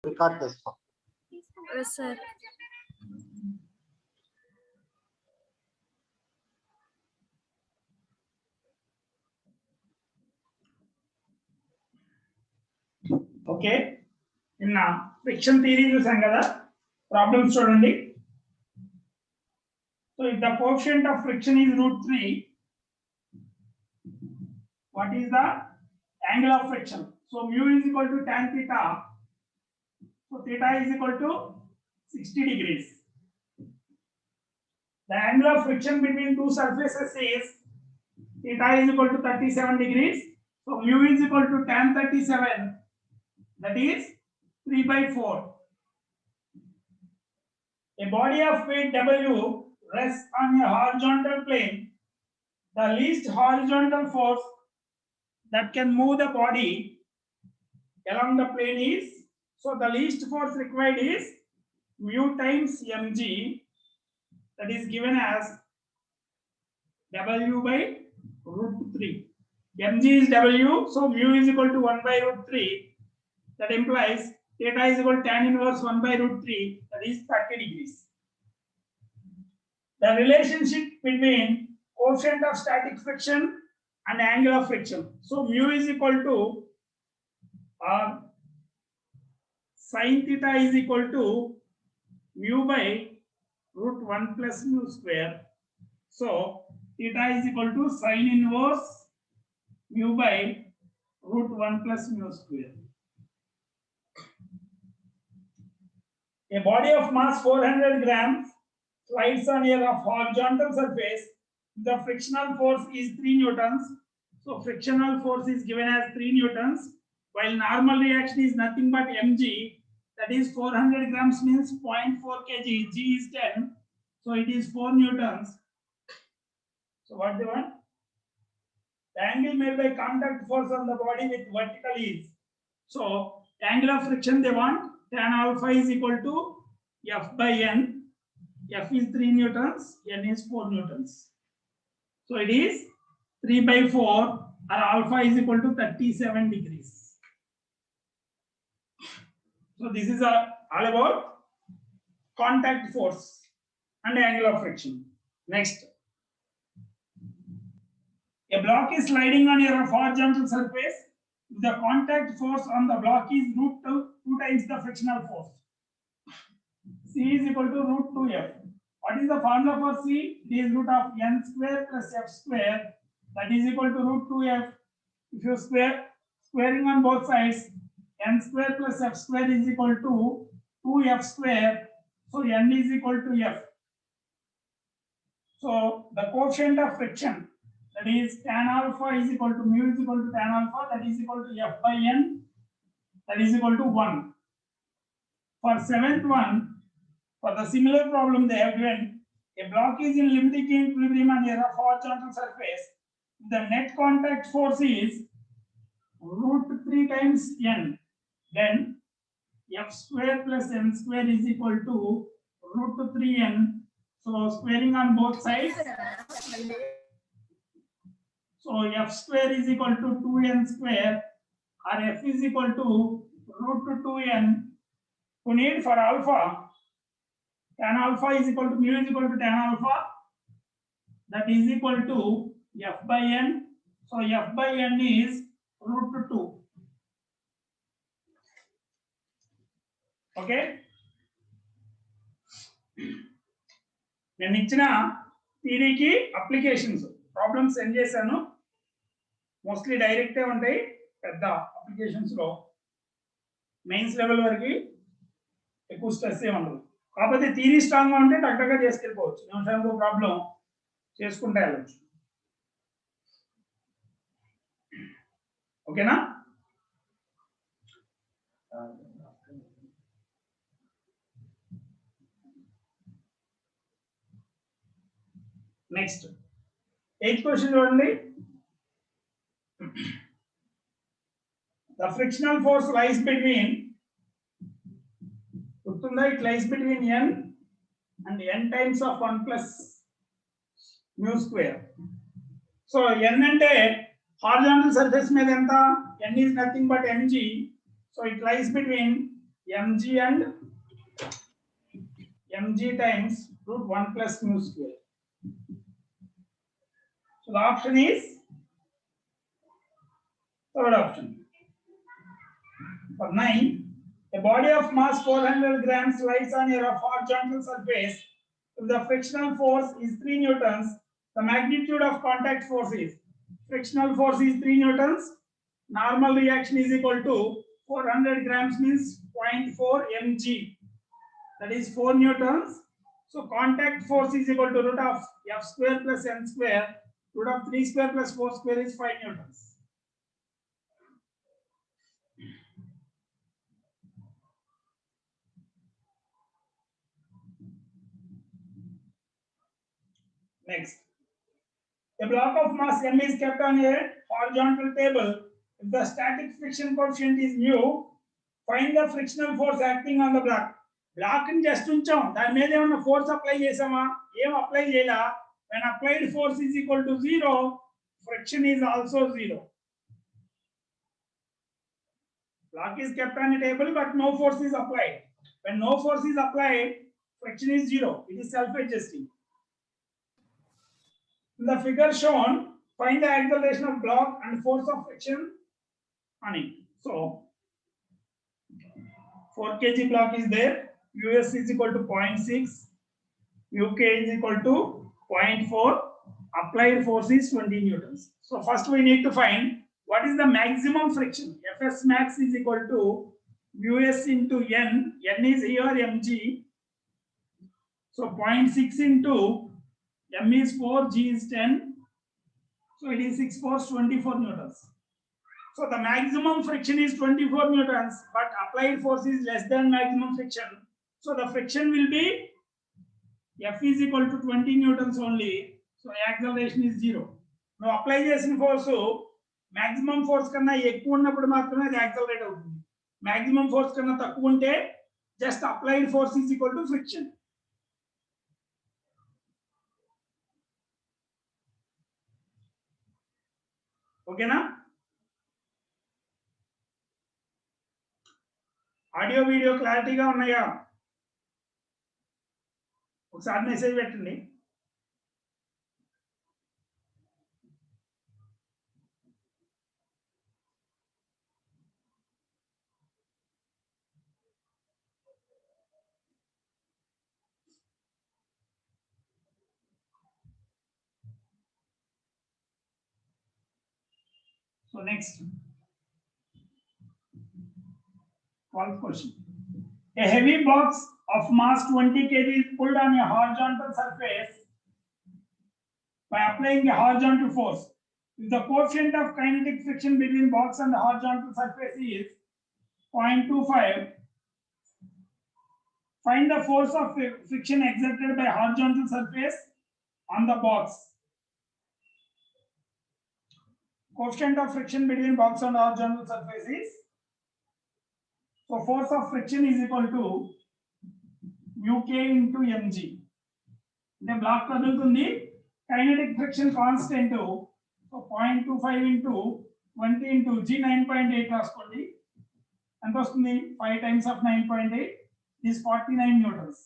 Record చేసుకో. sir. Okay, నిన్న friction theory చూసాం కదా. ప్రాబ్లమ్స్ చూడండి. So if the coefficient of friction is √3, what is the angle of friction? So mu is equal to tan theta. So theta is equal to 60 degrees. The angle of friction between two surfaces is theta is equal to 37 degrees. So mu is equal to tan 37, that is 3/4. A body of weight W rests on a horizontal plane. The least horizontal force that can move the body along the plane is, so the least force required is mu times mg, that is given as W by √3. mg is W, so mu is equal to 1 by √3. That implies theta is equal to tan inverse 1 by √3, that is 30 degrees. The relationship between coefficient of static friction and angle of friction. So mu is equal to sin theta is equal to mu by √1 plus mu square. So theta is equal to sin inverse mu by √1 plus mu square. A body of mass 400 grams slides on a horizontal surface. The frictional force is 3 newtons. So frictional force is given as 3 newtons, while normal reaction is nothing but mg, that is 400 grams means 0.4 kg, g is 10, so it is 4 newtons. So what they want? The angle made by contact force on the body with vertical is, so angle of friction they want tan alpha is equal to f by n. F is 3 newtons, n is 4 newtons. So it is 3/4, or alpha is equal to 37 degrees. So this is all about contact force and angle of friction. Next, a block is sliding on a horizontal surface. The contact force on the block is √2 times the frictional force. C is equal to √2f. What is the formula for C? It is root of n square plus f square, that is equal to √2f. If you squaring on both sides, n square plus f square is equal to 2f square. So n is equal to f. So the coefficient of friction, that is tan alpha is equal to mu is equal to tan alpha, that is equal to f by n, that is equal to 1. For seventh one, for the similar problem they have given, a block is in limiting equilibrium on a rough horizontal surface. The net contact force is √3 times n. Then f square plus n square is equal to √3n. So squaring on both sides. So f square is equal to 2n square, or f is equal to √2n. To need for alpha, tan alpha is equal to mu is equal to tan alpha, that is equal to f by n. So f by n is √2. Okay, నేను ఇచ్చిన థియరీకి applications problems send చేశాను. Mostly డైరెక్టే ఉంటాయి, పెద్ద applications లో mains level వరకు ఎక్కువ stress ఏ ఉండదు. కాకపోతే థియరీ స్ట్రాంగ్ గా ఉంటే టక్టగా చేసుకెళ్ళిపోవచ్చు, నిమిషానికి ప్రాబ్లం చేసుకుంటే వెళ్ళచ్చు. ఓకేనా? నెక్స్ట్ 8th క్వశ్చన్ చూడండి. The frictional force lies between, it lies between n and n times of 1 plus mu square. So n ante horizontal surface మీద ఎంత, n is nothing but mg, so it lies between mg and mg times root 1 plus mu square. So the option is third option. For 9, a body of mass 400 grams lies on a rough horizontal surface. If the frictional force is 3 newtons, the magnitude of contact force is frictional force is 3 newtons. Normal reaction is equal to 400 grams means 0.4 mg. That is 4 newtons. So contact force is equal to root of f square plus n square. Root of 3 square plus 4 square is 5 newtons. Next. A block of mass m is kept on a horizontal table. If the static friction coefficient is mu, find the frictional force acting on the block. Block in just uncham. దాని మీద ఏమన్నా force apply చేసామా? ఏం apply చేయలా. When applied force is equal to 0, friction is also 0. Block is kept on a table, but no force is applied. When no force is applied, friction is 0. It is self-adjusting. In the figure shown, find the acceleration of block and force of friction on it. So, 4 kg block is there. US is equal to 0.6. UK is equal to 0.4. Applied force is 20 newtons. So, first we need to find what is the maximum friction. Fs max is equal to US into N. N is here mg. So, 0.6 into m is 4, g is 10. So it is 6 force 24 newtons. So the maximum friction is 24 newtons, but applied force is less than maximum friction. So the friction will be F is equal to 20 newtons only. So acceleration is 0. Now apply చేసిన force maximum force కన్నా ఎక్కువ ఉన్నప్పుడు మాత్రమే అది accelerate అవుతుంది. Maximum force కన్నా తక్కువ ఉంటే just applied force is equal to friction. ఓకేనా? ఆడియో వీడియో క్లారిటీగా ఉన్నాయా? ఒకసారి మెసేజ్ పెట్టండి. So next, 12th question. A heavy box of mass 20 kg is pulled on a horizontal surface by applying a horizontal force. If the coefficient of kinetic friction between box and the horizontal surface is 0.25, find the force of friction exerted by horizontal surface on the box. Coefficient of friction between box and horizontal surface is, so force of friction is equal to UK into mg. The block కదులుతుంది, kinetic friction constant, so 0.25 into 20 into g 9.8 రాసుకోండి. ఎంత వస్తుంది? 5 times of 9.8 is 49 newtons.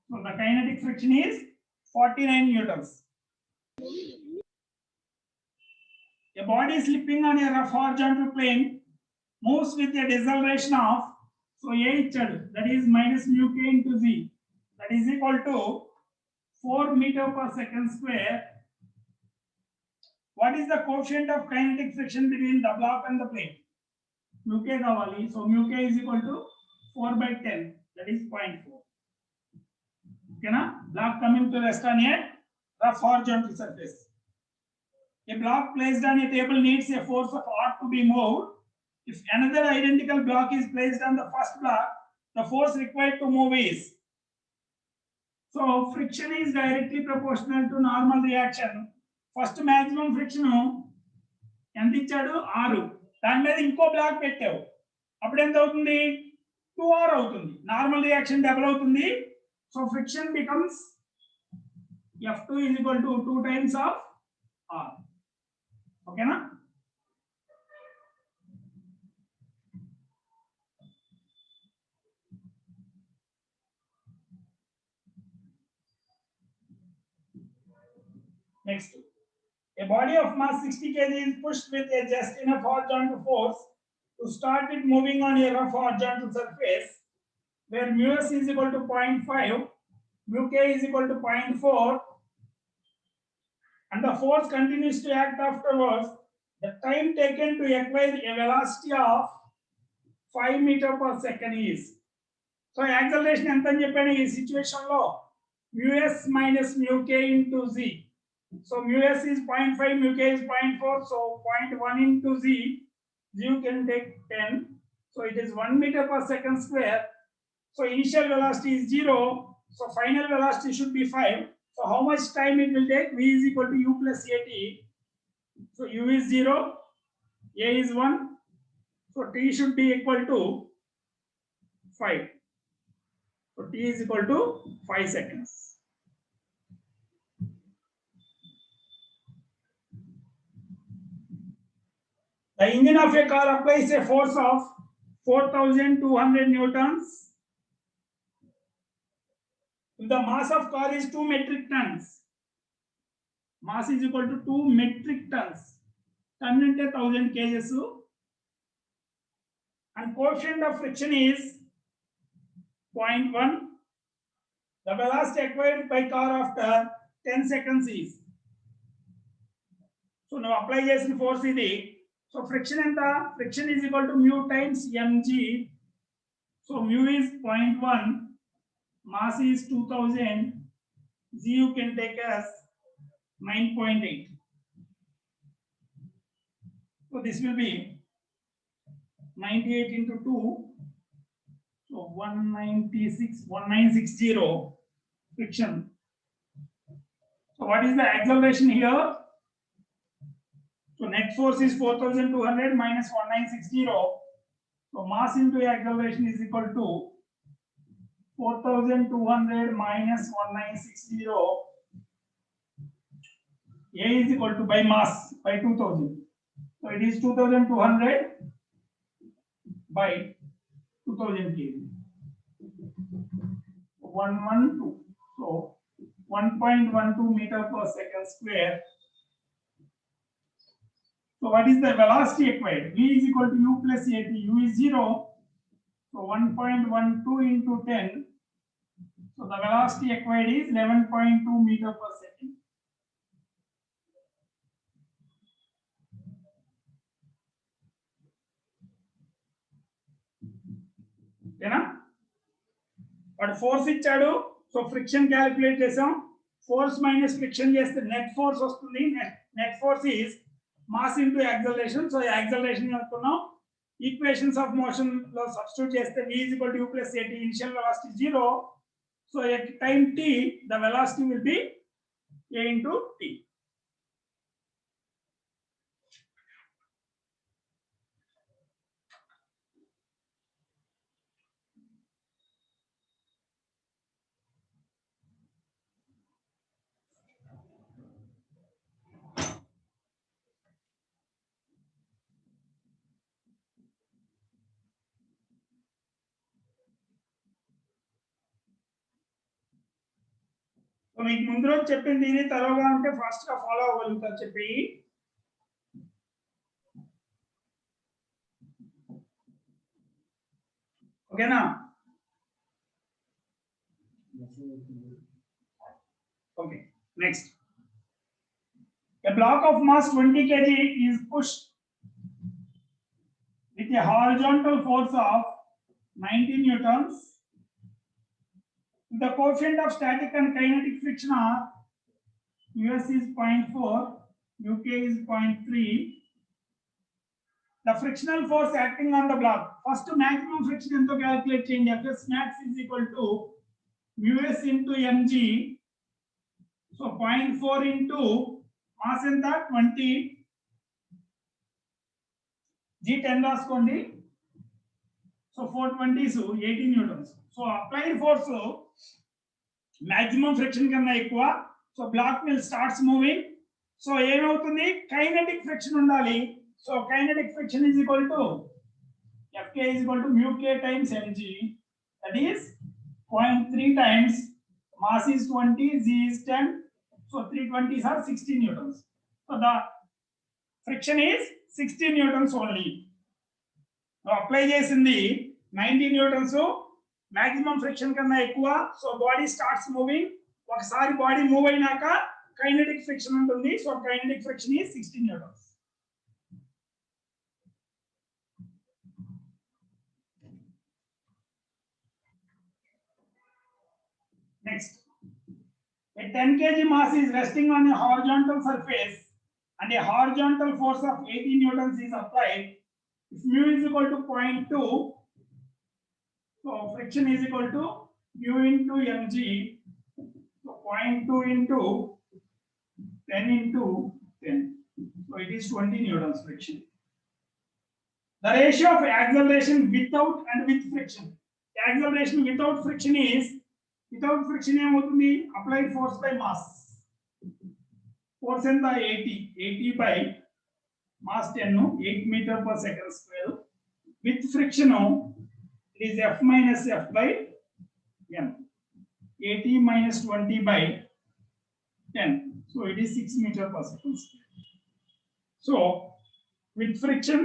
So the kinetic friction is 49 newtons. A body slipping on a rough horizontal plane moves with a deceleration of, so A ichadu, that is minus mu k into z, that is equal to 4 meter per second square. What is the coefficient of kinetic friction between the block and the plane? Mu k kavali, so mu k is equal to 4 by 10, that is 0.4. Okay na? Block coming to rest on a rough horizontal surface. A block placed on a table needs a force of R to be moved. If another identical block is placed on the first block, the force required to move is, so friction is directly proportional to normal reaction. First maximum friction ఎంత ఇచ్చాడు? 6. దాని మీద ఇంకో black పెట్టావు, అప్పుడు ఎంత అవుతుంది? 2r అవుతుంది. నార్మల్ రియాక్షన్ డబుల్ అవుతుంది. So friction becomes F2 is equal to 2 times of R. ఓకేనా? Next, a body of mass 60 kg is pushed with a just enough horizontal force to start it moving on a rough horizontal surface where mu s is equal to 0.5, mu k is equal to 0.4, and the force continues to act afterwards. The time taken to acquire a velocity of 5 meter per second is. So acceleration ఎంత అని చెప్పాను ఈ situation లో mu s minus mu k into z. So mu s is 0.5, mu k is 0.4, so 0.1 into z, you can take 10. So it is 1 meter per second square. So initial velocity is 0, so final velocity should be 5. So how much time it will take? V is equal to u plus at. So u is 0, a is 1, so t should be equal to 5. So t is equal to 5 seconds. The engine of a car applies a force of 4,200 newtons. If the mass of car is 2 metric tons, mass is equal to 2 metric tons. Ton into 1000 kgs. And coefficient of friction is 0.1. The velocity acquired by car after 10 seconds is. So now apply this force idi. So friction and the friction is equal to mu times mg. So mu is 0.1, mass is 2000, g you can take as 9.8. So this will be 98 into 2. So 1960 friction. So what is the acceleration here? So net force is 4,200 minus 1960. So mass into acceleration is equal to 4,200 minus 1960. A is equal to by mass by 2000. So it is 2,200 by 2000 kg. 112. So 1.12 meter per second square. So what is the velocity acquired? V is equal to u plus at. U is 0. So 1.12 into 10. So the velocity acquired is 11.2 meter per second. ఓకేనా? వాడు force ఇచ్చాడు, so friction calculate చేసాం. Force minus friction చేస్తే net force వస్తుంది. Net force is mass into acceleration. So acceleration అనుకున్నాం. Equations of motion లో substitute చేస్తే v is equal to u plus at. Initial velocity 0. So at time t, the velocity will be a into t. So మీకు ముందు రోజు చెప్పింది ఇది తరోగా ఉంటే fast గా ఫాలో అవ్వగలుగుతారు చెప్పి. ఓకేనా? Okay, next. A block of mass 20 kg is pushed with a horizontal force of 90 newtons. The coefficient of static and kinetic friction are US is 0.4, UK is 0.3. The frictional force acting on the block. First maximum friction into calculate change. Fs max is equal to US into mg. So 0.4 into mass ఎంత 20, g 10 రాసుకోండి. So 420 is 18 newtons. So applied force maximum friction కన్నా ఎక్కువ. So block will starts moving. So ఏమవుతుంది? kinetic friction ఉండాలి. So kinetic friction is equal to Fk is equal to mu k times mg. That is 0.3 times mass is 20, g is 10. So So 320s are 60 newtons. So the friction is 60 newtons only. Now apply చేసింది 90 newtons. Maximum friction కన్నా ఎక్కువ. So body starts moving. ఒకసారి body move అయినాక kinetic friction ఉంటుంది. So kinetic friction is 60 newtons. Next, a 10 kg mass is resting on a horizontal surface and a horizontal force of 80 newtons is applied. If mu is equal to 0.2, so friction is equal to mu into mg. So 0.2 into 10 into 10. So it is 20 newtons friction. The ratio of acceleration without and with friction. The acceleration without friction is, without friction ఏమవుతుంది, applied force by mass. Force ఎంత 80 by mass 10 8 meter per second square. With friction it is F minus F by m. 80 minus 20 by 10. So it is 6 meter per second square. So with friction,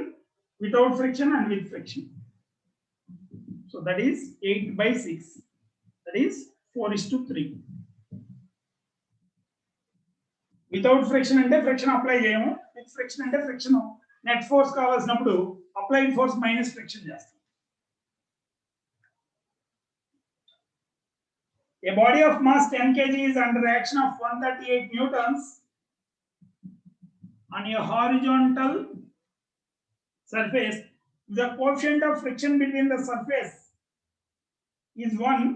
without friction and with friction. So that is 8 by 6. That is 4:3. Without friction అంటే friction apply చేయము. With friction అంటే friction net force కావాల్సినప్పుడు applied force minus friction చేస్తాం. A body of mass 10 kg is under action of 138 newtons on a horizontal surface. The coefficient of friction between the surface is 1.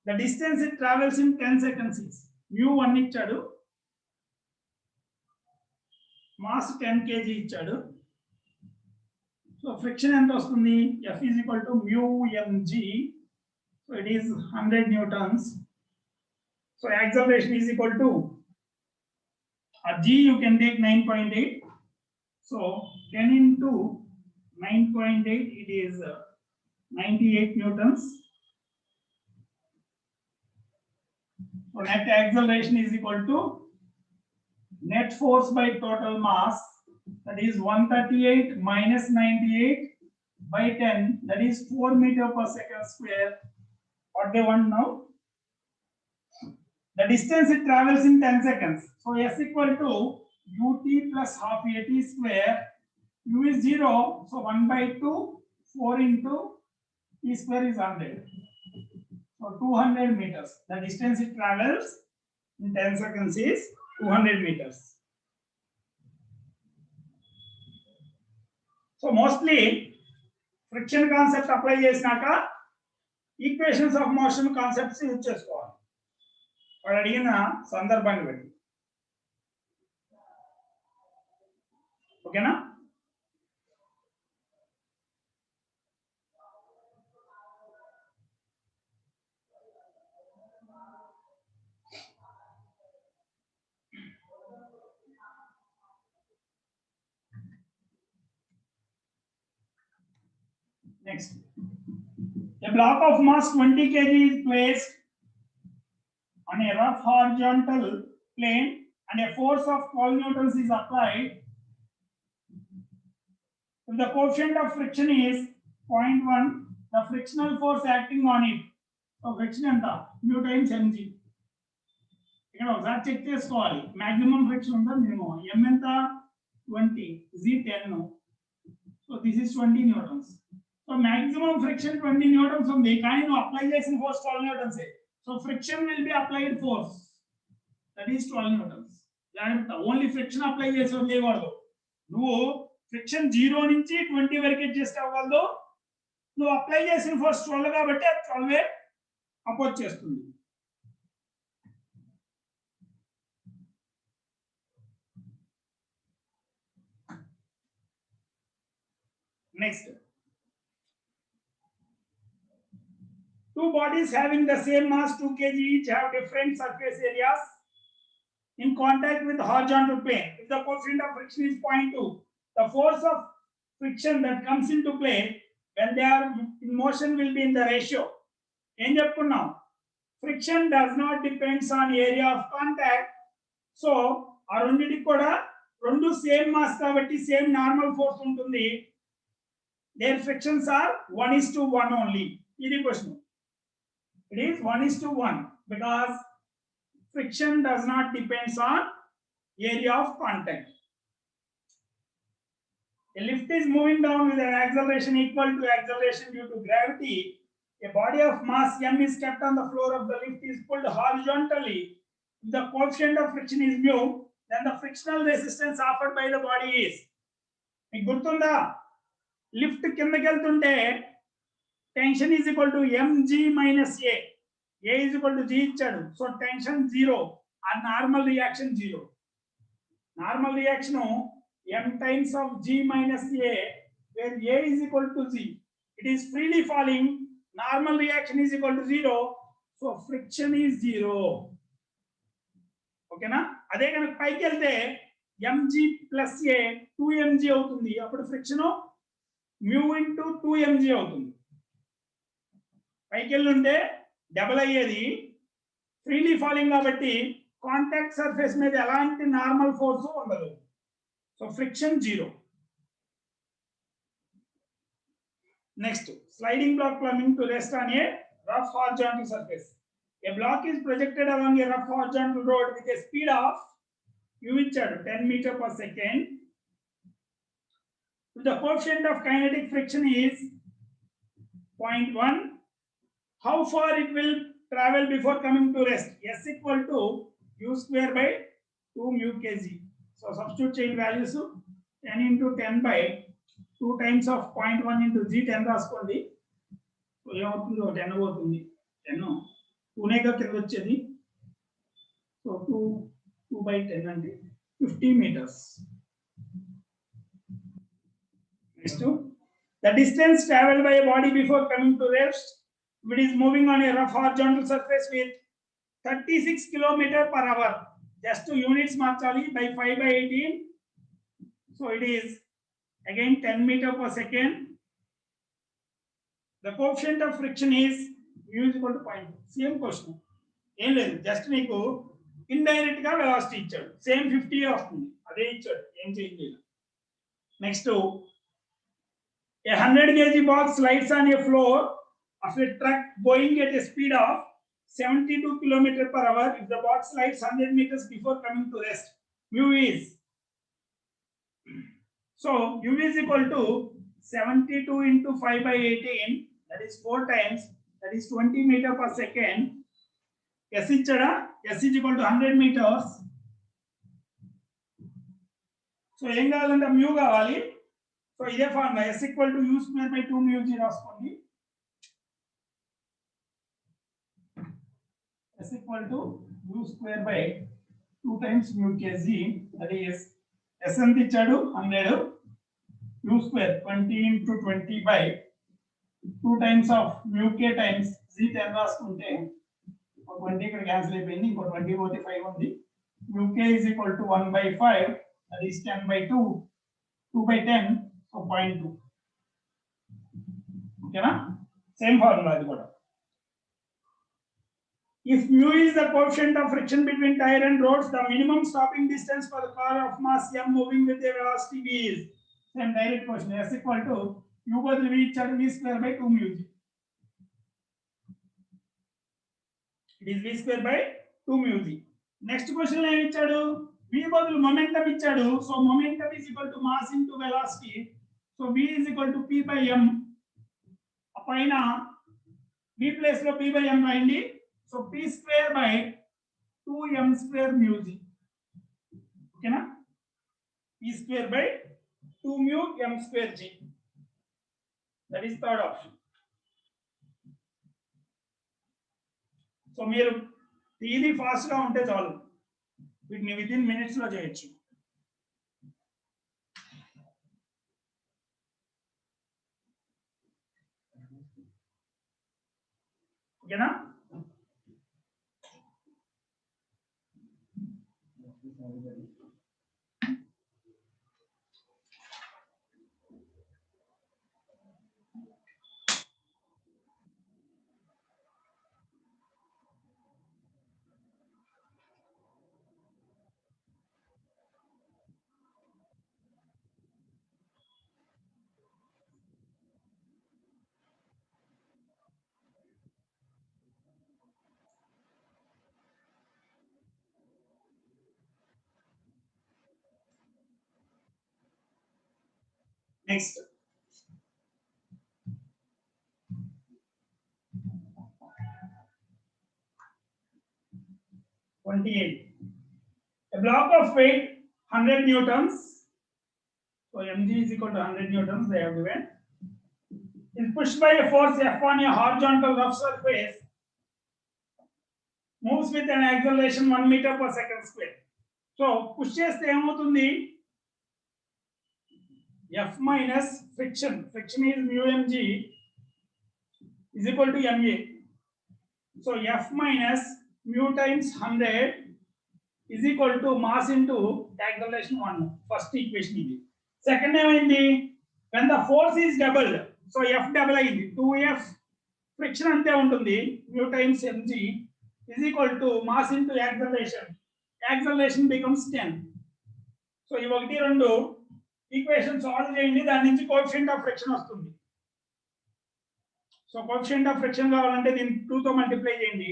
The distance it travels in 10 seconds is mu 1 ఇచ్చాడు, mass 10 kg ఇచ్చాడు. So friction ఎంత వస్తుంది, F is equal to mu mg. So it is 100 newtons. So acceleration is equal to g, you can take 9.8. So 10 into 9.8, it is 98 newtons. So net acceleration is equal to net force by total mass, that is 138 minus 98 by 10, that is 4 meter per second square. What they want now? The distance it travels in 10 seconds. So S equal to ut plus half at square. U is 0, so 1 by 2, 4 into t square is 100. So 200 meters. The distance it travels in 10 seconds is 200 meters. So mostly friction concept apply చేసినాక equations of motion concepts use చేసుకోవాలి వాడు అడిగిన సందర్భాన్ని బట్టి. ఓకేనా? Next, a block of mass 20 kg is placed on a rough horizontal plane and a force of 12 newtons is applied. If the coefficient of friction is 0.1, the frictional force acting on it, so friction enta mu times mg. ఇక్కడ ఒకసారి check చేసుకోవాలి, maximum friction ఉందా minimum. m ఎంత 20, z 10. So this is 20 newtons. So maximum friction 20 newtons ఉంది, కానీ నువ్వు apply చేసిన force 12 newtons. So friction will be applied force, that is 12 newtons. జాగ్రత్త, ఓన్లీ ఫ్రిక్షన్ అప్లై చేసి వదిలేయకూడదు. నువ్వు ఫ్రిక్షన్ 0 నుంచి 20 వరకు అడ్జస్ట్ అవ్వదు. నువ్వు అప్లై చేసిన ఫోర్స్ 12 కాబట్టి 12 అపోజ్ చేస్తుంది. Next, two bodies having the same mass 2 kg each have different surface areas in contact with horizontal plane. If the coefficient of friction is 0.2, the force of friction that comes into play when they are in motion will be in the ratio. Em cheptunnam, friction does not depends on area of contact, so ఆ రెండింటికి కూడా రెండు same mass కాబట్టి same normal force ఉంటుంది. There frictions are 1:1 only. ఇది question. It is 1:1 because friction does not depends on area of contact. A lift is moving down with an acceleration equal to acceleration due to gravity. A body of mass m is kept on the floor of the lift is pulled horizontally. If the coefficient of friction is mu, then the frictional resistance offered by the body is. మీకు గుర్తుందా? Lift కిందకి వెళ్తుంటే tension is equal to mg minus a. A is equal to g ఇచ్చాడు. So tension zero. ఆ normal reaction zero. Normal reaction m times of g minus a, where a is equal to z. It is freely falling. Normal reaction is equal to 0. So friction is 0. Okay na? అదే కనుక పైకి వెళ్తే mg plus a 2mg అవుతుంది. అప్పుడు friction mu into 2mg అవుతుంది. పైకి వెళ్ళుంటే double అయ్యేది. Freely falling కాబట్టి కాంటాక్ట్ సర్ఫేస్ మీద ఎలాంటి నార్మల్ ఫోర్స్ ఉండదు. So friction 0. Next, sliding block plumbing to rest on a rough horizontal surface. A block is projected along a rough horizontal road with a speed of u 10 meter per second. If the coefficient of kinetic friction is 0.1, how far it will travel before coming to rest? S equal to u square by 2 mu kg. So substitute change values 10 into 10 by 2 times of 0.1 into g 10 రాసుకోండి. So ఏమవుతుందో 10 అవుతుంది. 10 2 గా కింద వచ్చేది. So 2 by 10 అంటే 50 meters. Next, the distance traveled by a body before coming to rest, if it is moving on a rough horizontal surface with 36 km/h. Just to units marchali by 5 by 18. So it is again 10 meter per second. The coefficient of friction is mu is equal to 0.2. Same question. ఏం లేదు, just నీకు indirect గా velocity ఇచ్చాడు. Same 50 వస్తుంది, అదే ఇచ్చాడు, ఏం change చేయలేదు. Next, a 100 kg box slides on a floor of a truck going at a speed of 72 km/h. If the box slides 100 meters before coming to rest, mu is. So u is equal to 72 into 5 by 18, that is 4 times, that is 20 meter per second. S ichada, S is equal to 100 meters. So ఏం కావాలంటే mu కావాలి. So ఇదే formula, S equal to u square by 2 mu g రాసుకోండి. S equal to u square by 2 times mu kg, that is S ఎంత ఇచ్చాడు 100, u square 20 into 20 by 2 times of mu k times g 10 రాసుకుంటే 20 ఇక్కడ cancel అయిపోయింది, ఇంకో 20 పోతే 5 ఉంది. mu k is equal to 1 by 5, that is 10 by 2, 2 by 10, so 0.2. ఓకేనా? Same formula అది కూడా. If mu is the coefficient of friction between tire and roads, the minimum stopping distance for the car of mass m moving with a velocity v is. Same direct question. S equal to u బదులు v ఇచ్చాడు, v square by 2 mu g. It is v square by 2 mu g. Next question ఏమి ఇచ్చాడు? v బదులు momentum ఇచ్చాడు. So momentum is equal to mass into velocity. So v is equal to p by m. పైన v place లో p by m రాయండి. So p square by 2m square mu g. Okay na? p square by 2 mu m square g. That is third option. So మీరు ఇది fast గా ఉంటే చాలు, వీటిని within minutes లో చేయొచ్చు. ఓకేనా? Next. A block of weight 100 newtons. So mg is equal to 100 newtons. They have given. Is pushed by a force F on a horizontal rough surface. Moves with an acceleration 1 meter per second square. So push cheste emutundi F minus friction. Friction is mu mg is equal to ma. So F minus mu times 100 is equal to mass into acceleration 1. First equation. Second ఏమైంది, when the force is doubled, so F double అయింది, 2F friction అంతే ఉంటుంది, mu times mg is equal to mass into acceleration. Acceleration becomes 10. So ఈ ఒకటి రెండు equation solve చేయండి, దాని నుంచి కోఎఫిషియంట్ ఆఫ్ ఫ్రిక్షన్ వస్తుంది. సో కోఎఫిషియంట్ ఆఫ్ ఫ్రిక్షన్ కావాలంటే దీన్ని 2 తో మల్టిప్లై చేయండి,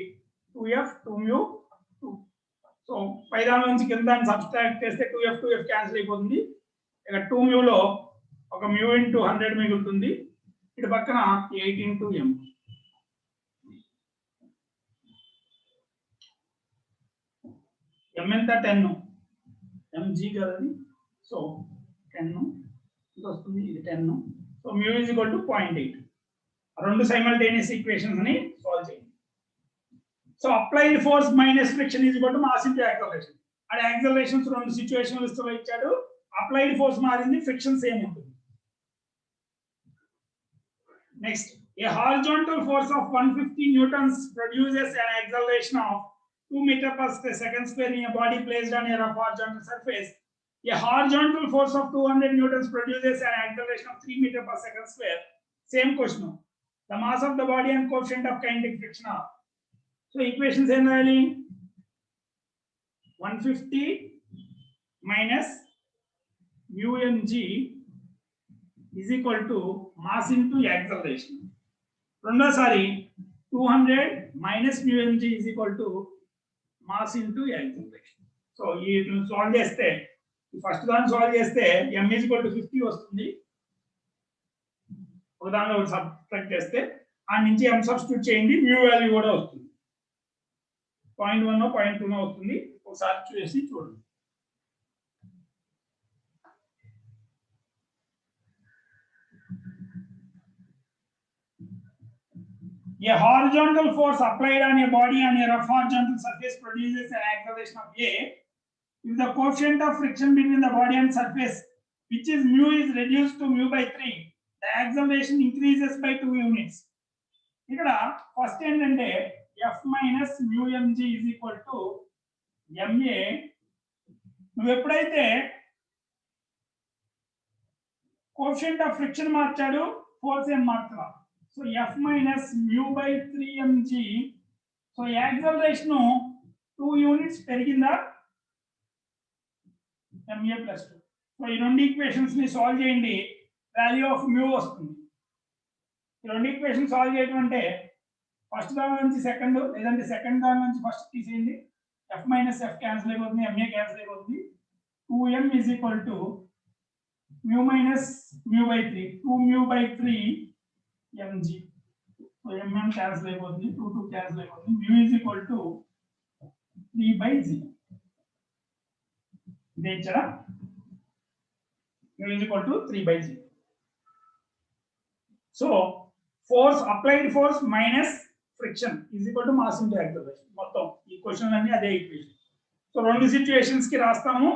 2F 2 mu 2. సో పై దాని నుంచి కింద దాన్ని సబ్స్ట్రాక్ట్ చేస్తే 2F 2F క్యాన్సిల్ అయిపోతుంది. ఇక 2 mu లో ఒక mu into 100 మిగులుతుంది, ఇటు పక్కన 8 into m. m ఎంత 10, mg కదండి, సో 10 ఇది వస్తుంది, ఇది 10. So mu is equal to 0.8. రెండు సైమల్టేనియస్ ఈక్వేషన్స్ ని సాల్వ్ చేయండి. So applied force minus friction is equal to mass into acceleration. అంటే యాక్సలరేషన్స్ రెండు సిచువేషన్స్ లో ఇచ్చాడు, అప్లైడ్ ఫోర్స్ మారింది, ఫ్రిక్షన్ సేమ్ ఉంటుంది. Next, a horizontal force of 150 newtons produces an acceleration of 2 meter per second square in a body placed on a rough horizontal surface. A horizontal force of 200 newtons produces an acceleration of 3 meter per second square. Same question. The mass of the body and coefficient of kinetic friction are. So equations ఏం రాయాలి, 150 minus mu mg is equal to mass into acceleration. రెండోసారి 200 minus mu mg is equal to mass into acceleration. So ఈ solve చేస్తే, first దాన్ని solve చేస్తే m is equal to 50 వస్తుంది, ఒక దానిలో ఒకటి సబ్ట్రాక్ట్ చేస్తే ఆ నుంచి m సబ్స్టిట్యూట్ చేయండి, mu వాల్యూ కూడా వస్తుంది, 0.1 0.2 వస్తుంది. ఒకసారి చూసి చూడండి. A horizontal force applied on a body on a rough horizontal surface produces an acceleration of a. If the coefficient of friction between the body and surface, which is mu, is reduced to mu by 3, the acceleration increases by 2 units. ఇక్కడ first ఏంటంటే F minus mu mg is equal to ma. నువ్వు ఎప్పుడైతే coefficient of friction మార్చాడు, force ఏం మార్చరా. So F minus mu by 3 mg. So acceleration 2 units పెరిగిందా, ma plus 2. So ఈ రెండు ఈక్వేషన్స్ ని సాల్వ్ చేయండి, వాల్యూ ఆఫ్ mu వస్తుంది. ఈ రెండు ఈక్వేషన్ సాల్వ్ చేయడం అంటే ఫస్ట్ దాని నుంచి సెకండ్, లేదంటే సెకండ్ దాని నుంచి ఫస్ట్ తీసేయండి, F minus F క్యాన్సిల్ అయిపోతుంది, ma క్యాన్సిల్ అయిపోతుంది. 2m is equal to mu minus mu by 3, 2 mu by 3 mg. So mm cancel అయిపోతుంది, 2 2 cancel అయిపోతుంది. mu is equal to 3 by 0. ఇదేచ్చరా, mu is equal to 3 by 0. So force, applied force minus friction is equal to mass into acceleration. మొత్తం ఈ question అన్ని అదే equation. So రెండు situations కి రాస్తాము,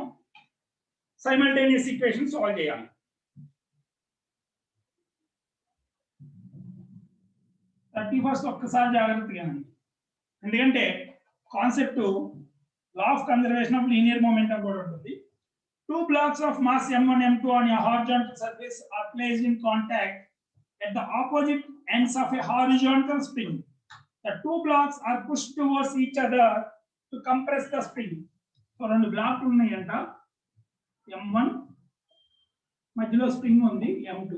simultaneous equation solve చేయాలి. ఫస్ట్ ఒక్కసారి జాగ్రత్తగా, ఎందుకంటే concept law of conservation of linear momentum కూడా ఉంటుంది. 2 blocks of mass m1 m2 on a horizontal surface are placed in contact at the opposite ends of a horizontal spring. The 2 blocks are pushed towards each other to compress the spring. So రెండు బ్లాక్లు ఉన్నాయంట, m1 మధ్యలో spring ఉంది m2.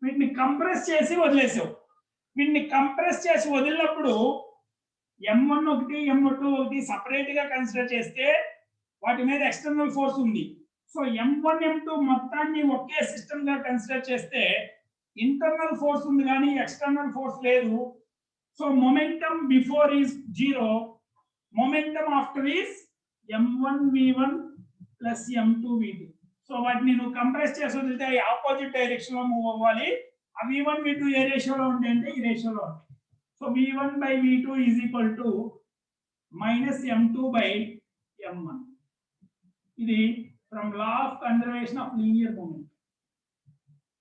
వీటిని compress చేసి వదిలేసావు. వీటిని compress చేసి వదిలినప్పుడు m1 ఒకటి m2 ఒకటి సపరేట్ గా కన్సిడర్ చేస్తే వాటి మీద ఎక్స్టర్నల్ ఫోర్స్ ఉంది, సో m1 m2 మొత్తాన్ని ఒకే సిస్టమ్ గా కన్సిడర్ చేస్తే ఇంటర్నల్ ఫోర్స్ ఉంది కానీ ఎక్స్టర్నల్ ఫోర్స్ లేదు. So momentum before is 0, momentum after is m1 v1 plus m2 v2. So వాటిని నువ్వు కంప్రెస్ చేసి వదిలితే ఆపోజిట్ డైరెక్షన్ లో మూవ్ అవ్వాలి. ఆ v1 v2 ఏ రేషియోలో ఉంటాయి అంటే ఈ రేషియోలో ఉంటాయి. So v1 by v2 is equal to minus m2 by m1. ఇది from law of conservation of linear moment.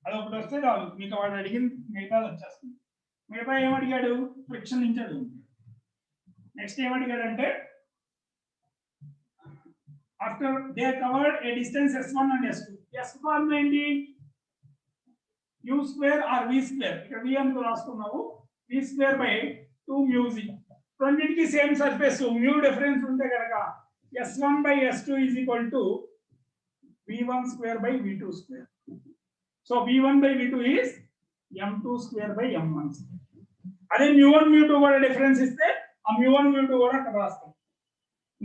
అదొకటి వస్తే చాలు, మీకు వాడు అడిగింది మిగతాది వచ్చేస్తుంది. మిగతా ఏమడిగాడు? ఫ్రిక్షన్ నుంచి అడుగు. నెక్స్ట్ ఏమడిగాడంటే after they covered a distance s1 and s2. s1 ఏంటి? u square or v square. ఇక్కడ v అని రాసుకున్నావు. v square by 2 mu z. రెండింటికి సేమ్ సర్ఫేస్, mu డిఫరెన్స్ ఉంటే కనుక s1 by s2 is equal to v1 square by v2 square. So v1 by v2 is m2 square by m1 square. అదే mu1 mu2 కూడా difference ఇస్తే ఆ mu1 mu2 కూడా అక్కడ రాస్తాం.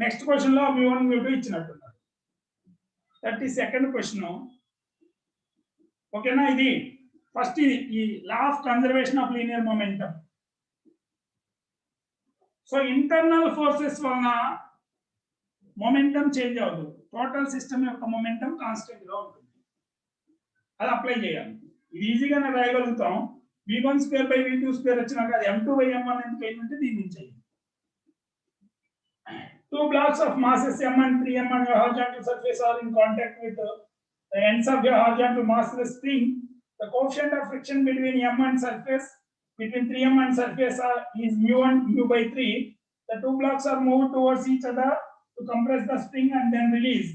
నెక్స్ట్ క్వశ్చన్ లో mu1 mu2 ఇచ్చినట్టున్నారు. 32nd question. ఓకేనా? ఇది ఫస్ట్ ఈ లా of conservation of linear momentum. So internal forces వలన మొమెంటం చేంజ్ అవ్వదు, టోటల్ సిస్టమ్ యొక్క మొమెంటం కాన్స్టెంట్ గా ఉంటుంది. అది అప్లై చేయాలి. ఇది ఈజీగానే రాయగలుగుతాం. v1 square by v2 square వచ్చినాక అది m2 by m1 ఎందుకు ఏంటంటే దీని నుంచి అయ్యింది. Two blocks of masses m and 3m on your horizontal surface are in contact with the ends of your horizontal massless spring. The coefficient of friction between m and surface, between 3m and surface is mu1 mu by 3. The two blocks are moved towards each other to compress the spring and then release.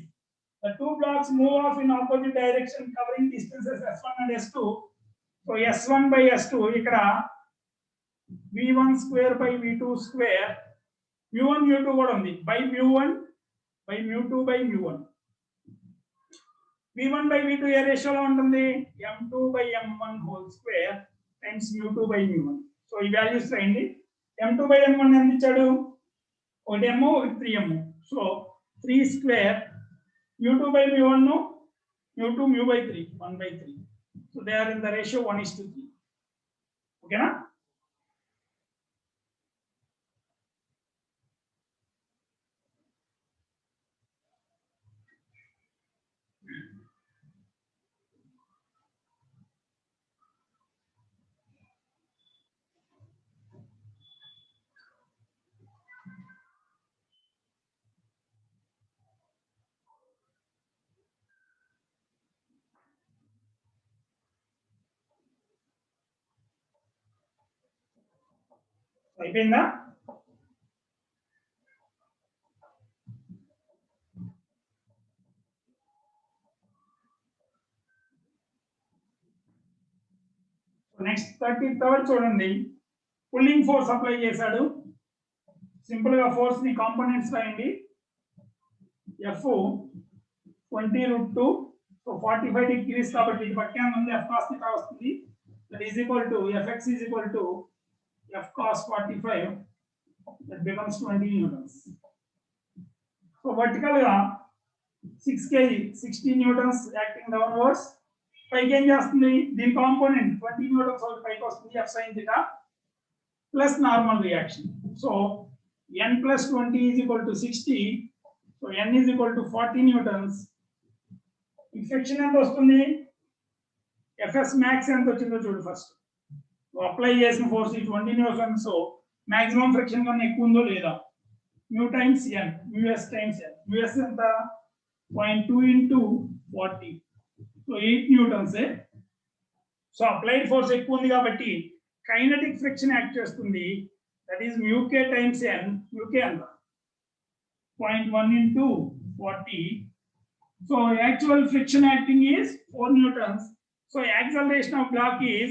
The two blocks move off in opposite direction covering distances s1 and s2. So s1 by s2 ikkada v1 square by v2 square, mu1 mu2 కూడా ఉంది, by mu1 by mu2 by mu1. v1 by v2 ఏ రేషియోలో ఉంటుంది? m2 by m1 whole square times mu2 by mu1. So ఈ values రాయండి. m2 by m1 ఎంత ఇచ్చాడు? 1m 3m. So 3 square mu2 by mu1 mu2 mu by 3 1 by 3. So they are in the ratio 1:3. ఓకేనా? అయిపోయిందా? Next 33rd చూడండి. Pulling force apply చేశాడు. Simple గా force ని కాంపోనెంట్స్ రాయండి. F 20√2. సో 45 degrees కాబట్టి ఇది పక్కన ఉంది, F cos θ వస్తుంది. That is equal to Fx is equal to F cos 45. That becomes 20 newtons. So vertical గా 6 kg 60 newtons acting downwards. పైకి ఏం చేస్తుంది? దీని కాంపోనెంట్ 20 newtons పైకి వస్తుంది, F sin θ plus normal reaction. So n plus 20 is equal to 60. So n is equal to 40 newtons. Friction ఎంత వస్తుంది? Fs max ఎంత వచ్చిందో చూడు ఫస్ట్. అప్లై చేసిన force 20 newtons. So maximum friction కన్నా ఎక్కువ ఉందో లేదా? mu times n, mus times n. mus ఎంత? 0.2 into 40. So 8 newtons. So applied force ఎక్కువ ఉంది కాబట్టి కైనెటిక్ ఫ్రిక్షన్ యాక్ట్ చేస్తుంది. That is mu k times n. mu k ఎంత? 0.1 into 40. So actual friction acting is 4 newtons. So acceleration of block is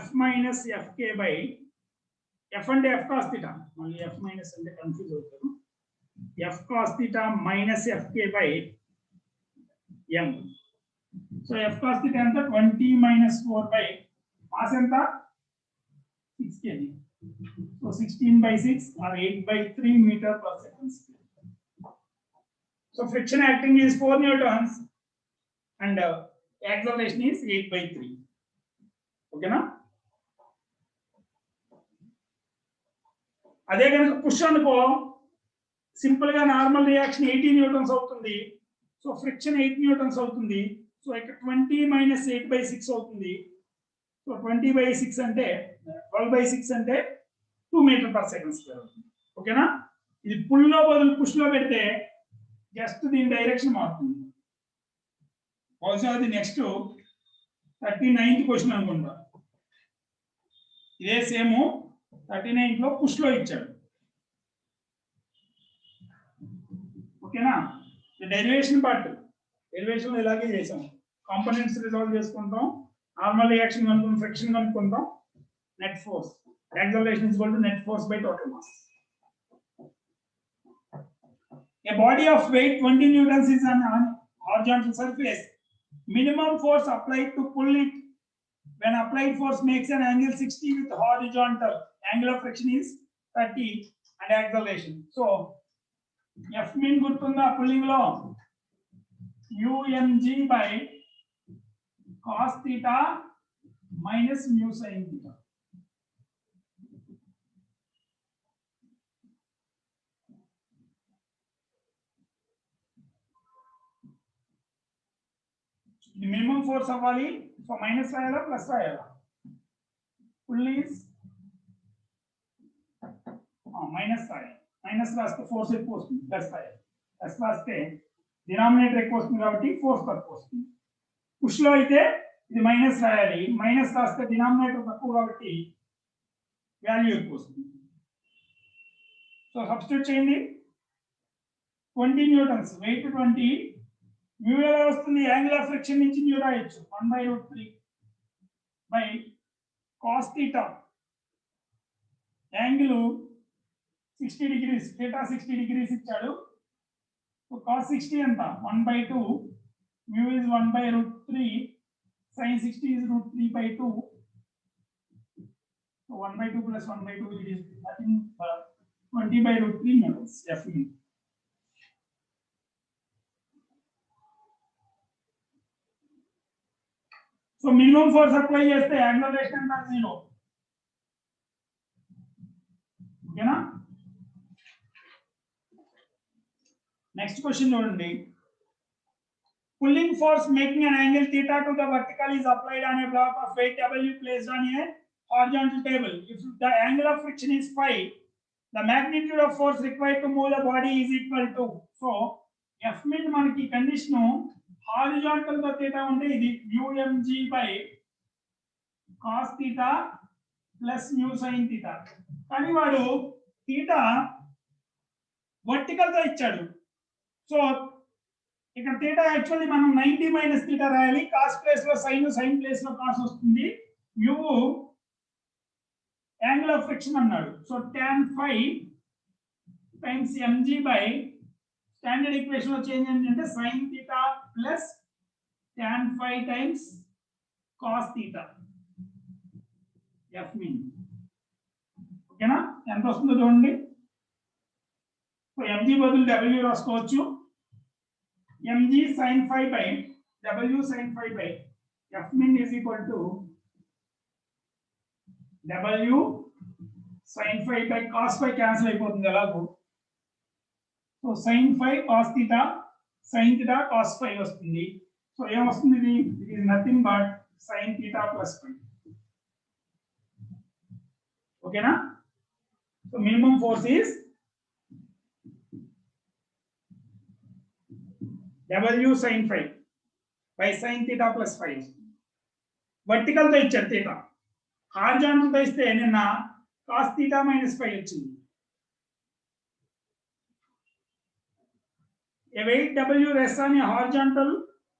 F minus Fk by F and F cos theta. Only F minus and confuse అవుతారు. F cos theta minus Fk by m. So F cos theta ఎంత? 20 minus 4 by mass ఎంత? 6 kg. So 16 by 6 or 8 by 3 meter per second. So friction acting is 4 newtons and acceleration is 8/3. Okay na? అదే కనుక push అనుకో simple గా normal reaction 18 Newton's అవుతుంది. So friction 8 Newton's అవుతుంది. So ఇక్కడ 20 - 8/6 అవుతుంది. సో 20/6 అంటే 12/6 అంటే 2 మీటర్ పర్ సెకండ్ స్క్వేర్ అవుతుంది. ఓకేనా? ఇది పుల్ లో బదులు పుష్ లో పెడితే జస్ట్ దీని డైరెక్షన్ మారుతుంది. బహుశా అది నెక్స్ట్ 39th క్వశ్చన్ అనుకుంటా. ఇదే సేమ్ 39th లో పుష్ లో ఇచ్చాడు. ఓకేనా? డెరివేషన్ పార్ట్ డెరివేషన్ ఇలాగే చేసాం. కాంపోనెంట్స్ రిజాల్వ్ చేసుకుంటాం, నార్మల్ రియాక్షన్ కనుక్కుంటాం, ఫ్రిక్షన్ కనుక్కుంటాం, net force acceleration equal to net force by total mass. A body of weight 20 newtons is on horizontal surface. Minimum force applied to pull it. When applied force makes an angle 60 with horizontal, angle of friction is 30 and acceleration. So F mean గుర్తుందా pulling లో umg by cos theta minus mu sin theta. The minimum force అవ్వాలి. So minus రాయాలా plus రాయాలా? Pull is minus రాయాలి. Minus రాస్తే force ఎక్కువ వస్తుంది. Plus రాయాలి. ప్లస్ రాస్తే డినామినేటర్ ఎక్కువ వస్తుంది కాబట్టి ఫోర్స్ తక్కువ వస్తుంది. పుష్ లో అయితే ఇది మైనస్ రాయాలి. మైనస్ రాస్తే డినామినేటర్ తక్కువ కాబట్టి వాల్యూ ఎక్కువ వస్తుంది. సో సబ్స్టిట్యూట్ చేయండి. 20 న్యూటన్స్ వెయిట్ 20 మ్యూ ఎలా వస్తుంది? యాంగిల్ ఆఫ్ ఫ్రిక్షన్ నుంచి మ్యూ రాయొచ్చు 1/√3 by cos theta. Angle 60 degrees, theta 60 degrees ఇచ్చాడు. సో కాస్ 60 ఎంత? 1/2 mu is 1/√3 sin 60 is √3/2. So 1/2 plus 1/2 it is nothing but 20/√3 newtons F mean. So minimum force apply చేస్తే acceleration ఎంత? 0. ఓకేనా? Next question చూడండి. Pulling force making an angle theta to the vertical is applied on a block of weight W placed on a horizontal table. If the angle of friction is phi, the magnitude of force required to move the body is equal to. So F mean మనకి condition horizontal తో theta ఉంటే ఇది umg by cos theta plus mu sin theta. కానీ వాడు theta vertical తో ఇచ్చాడు. So ఇక్కడ theta actually మనం 90 మైనస్ theta రాయాలి. cos ప్లేస్ లో sin, sin ప్లేస్ లో cos వస్తుంది. mu యాంగిల్ ఆఫ్ ఫ్రిక్షన్ అన్నాడు. So tan phi times mg by standard equation లో చేంజ్ ఏంటంటే sin theta plus tan phi times cos theta. F mean. ఓకేనా? ఎంత వస్తుందో చూడండి. సో mg బదులు w రాసుకోవచ్చు. mg sin phi by w sin phi by F mean is equal to w sin phi by cos phi cancel అయిపోతుంది ఎలాగో. So sin phi cos theta sin theta cos phi వస్తుంది. So ఏం వస్తుంది? ఇది it is nothing but sin theta plus phi. ఓకేనా? So minimum force is w sin phi by sin theta plus phi. Vertical తో ఇచ్చారు theta. Horizontal తో ఇస్తే నిన్న cos theta minus phi వచ్చింది. A weight W rests on a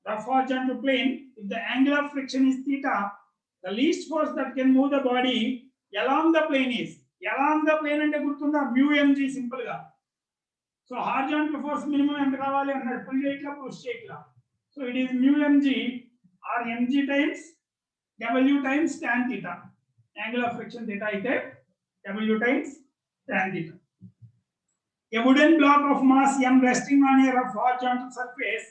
rough horizontal plane. If the angle of friction is theta, the least force that can move the body along the plane is. Along the plane అంటే గుర్తుందా? mu mg simple గా. So horizontal force minimum ఎంత కావాలి అన్నాడు? Pull చేయట్లా push చేయట్లా. So it is mu mg or mg times w times tan theta. Angle of friction theta అయితే w times tan theta. A wooden block of mass m resting on a rough horizontal surface,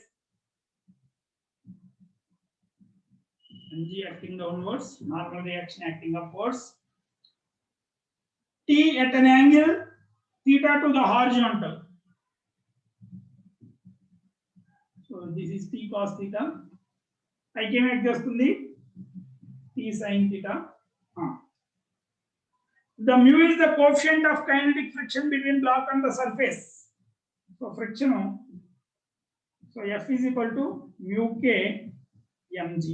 mg acting downwards, normal reaction acting upwards, T at an angle theta to the horizontal. So this is T cos theta. I came at just T sin theta. The mu is the coefficient of kinetic friction between block and the surface. So friction. So F is equal to mu K mg.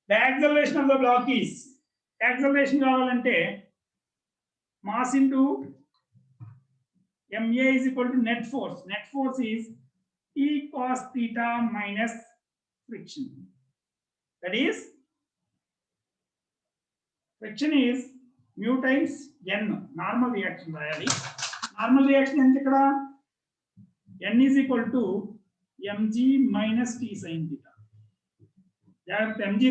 The acceleration of the block is acceleration mass into ma is equal to net force. Net force is T cos theta minus friction. That is, friction is mu times n. Normal reaction. Normal reaction n is equal to mg minus T sin theta. mg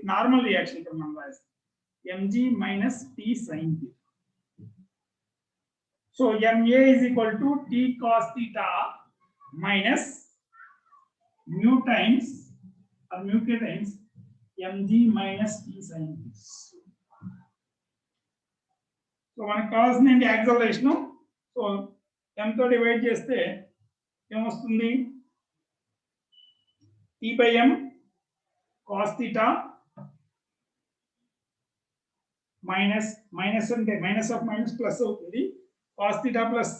normal reaction mg minus T sin theta. So ma is equal to T cos theta minus mu times or mu k times mg minus T sin theta. So one cause and acceleration. So m to divide cheste em T by m cos theta minus of minus plus avutundi cos theta plus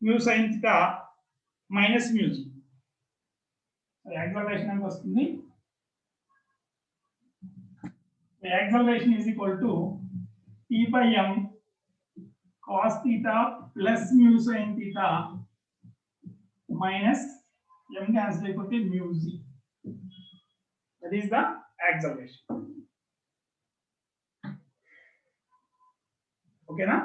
mu sin theta minus mu g. Acceleration ఎంత వస్తుంది? The acceleration is equal to T by m cos theta plus mu sin theta minus m cancel అయిపోతే mu g. That is the acceleration. Okay na?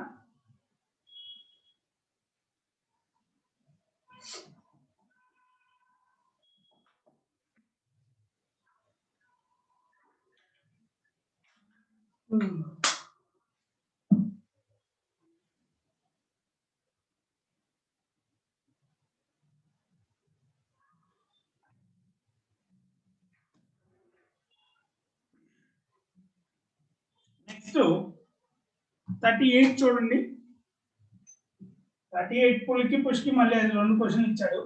Next 38 చూడండి. 38 పులికి పుష్కి మళ్ళీ రెండు క్వశ్చన్లు ఇచ్చాడు.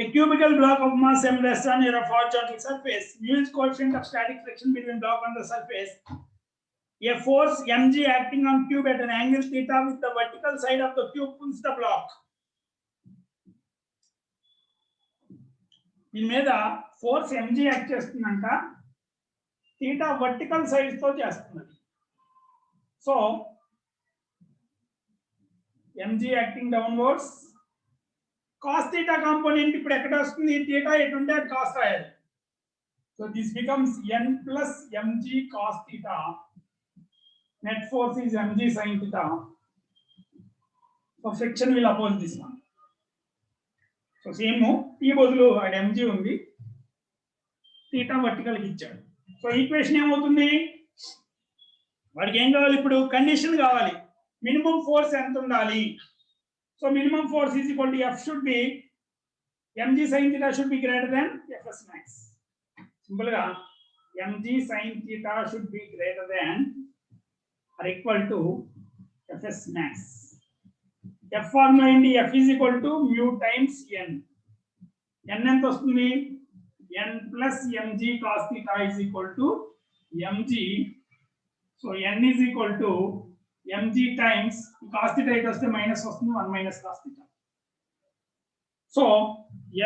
A cubical block of mass m rests on a rough horizontal surface. Mu is coefficient of static friction between block and the surface. A force mg acting on cube at an angle theta with the vertical side of the cube pulls the block. దీని మీద force mg act చేస్తుందంట, theta vertical sides తో చేస్తున్నది. So mg acting downwards, cos theta component ఇప్పుడు ఎక్కడ వస్తుంది? theta ఎటు ఉంటే అది cos రాయాలి. So this becomes n plus mg cos theta. Net force is mg sin theta. So friction will oppose this one. So same t బదులు అది mg ఉంది, theta vertical కి ఇచ్చాడు. సో ఈక్వేషన్ ఏమవుతుంది? వాడికి ఏం కావాలి? ఇప్పుడు కండిషన్ కావాలి, మినిమం ఫోర్స్ ఎంత ఉండాలి. So minimum force is equal to F should be mg sin theta should be greater than Fs max. Simple గా mg sin theta should be greater than or equal to Fs max. F formula ఏంటి? F is equal to mu times n. n ఎంత వస్తుంది? n plus mg cos theta is equal to mg. So n is equal to mg times cos theta it వస్తే minus వస్తుంది, 1 minus cos theta. So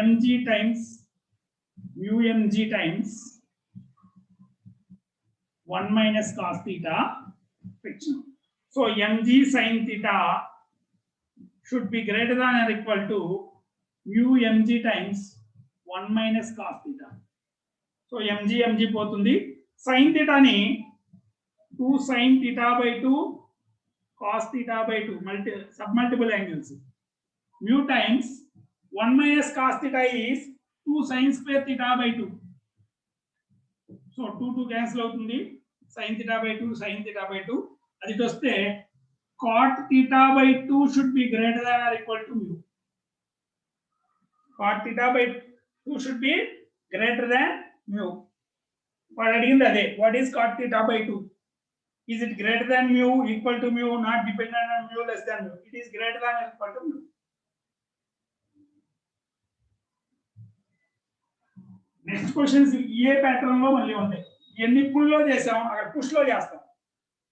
mg times mu mg times 1 minus cos theta friction. So mg sin theta should be greater than or equal to mu mg times 1 minus cos theta. So mg పోతుంది, sin theta ని 2 sin theta by 2 cos theta by 2 submultiple angles. Mu times 1 minus cos theta is 2 sin square theta by 2. So 2 cancel అవుతుంది, sin theta by 2 sin theta by 2. అది వస్తే cot theta by 2 should be greater than or equal to mu. Cot theta by 2 should be greater than mu. వాడు అడిగింది అదే, what is cot theta by 2? Is it greater than mu, equal to mu, not dependent on mu, less than mu? It is greater than or equal to mu. Next questions A pattern లో మళ్ళీ ఉంటాయి. ఎన్ని pull లో చేసాం అక్కడ push లో చేస్తాం.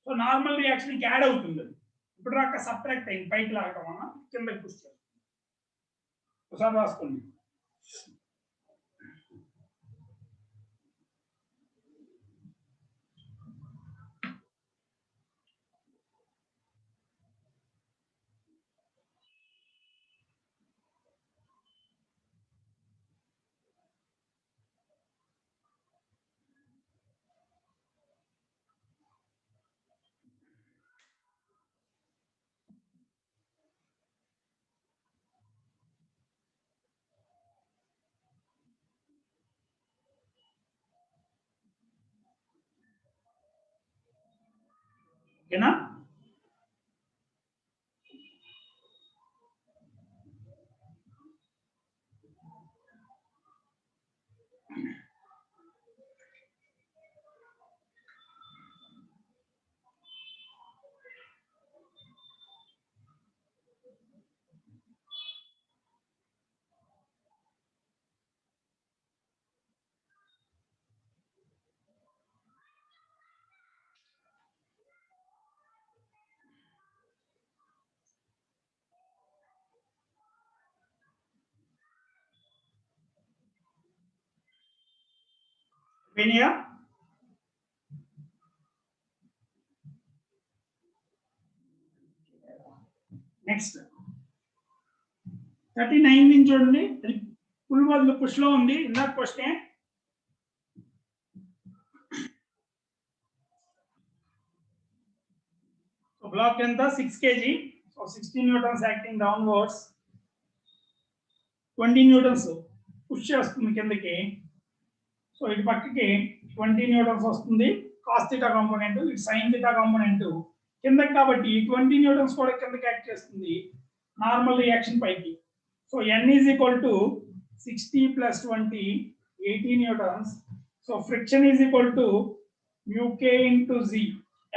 So normal reaction add అవుతుంది. ఇప్పుడు దాకా సబ్ట్రాక్ట్ అయింది, పైకి లాగడం వల్ల కిందకి పుష్ చేస్తాం. ఒకసారి రాసుకోండి. ఓకేనా? వినియా నెక్స్ట్ 39 నుంచి చూడండి. పుల్ బదులు పుష్ లో ఉంది. ఇందాక క్వశ్చన్ బ్లాక్ ఎంత 6 kg. So 16 newtons acting downwards, 20 newtons push చేస్తుంది కిందకి. సో ఇటు పక్కకి 20 న్యూటన్స్ వస్తుంది కాస్ థీటా కాంపోనెంట్, ఇటు సైన్ థీటా కాంపోనెంట్ కిందకి, కాబట్టి 20 న్యూటన్స్ కూడా కిందకి యాక్ట్ చేస్తుంది నార్మల్ రియాక్షన్ పైకి. So n is equal to 60 plus 20 80 newtons. So friction is equal to uk into z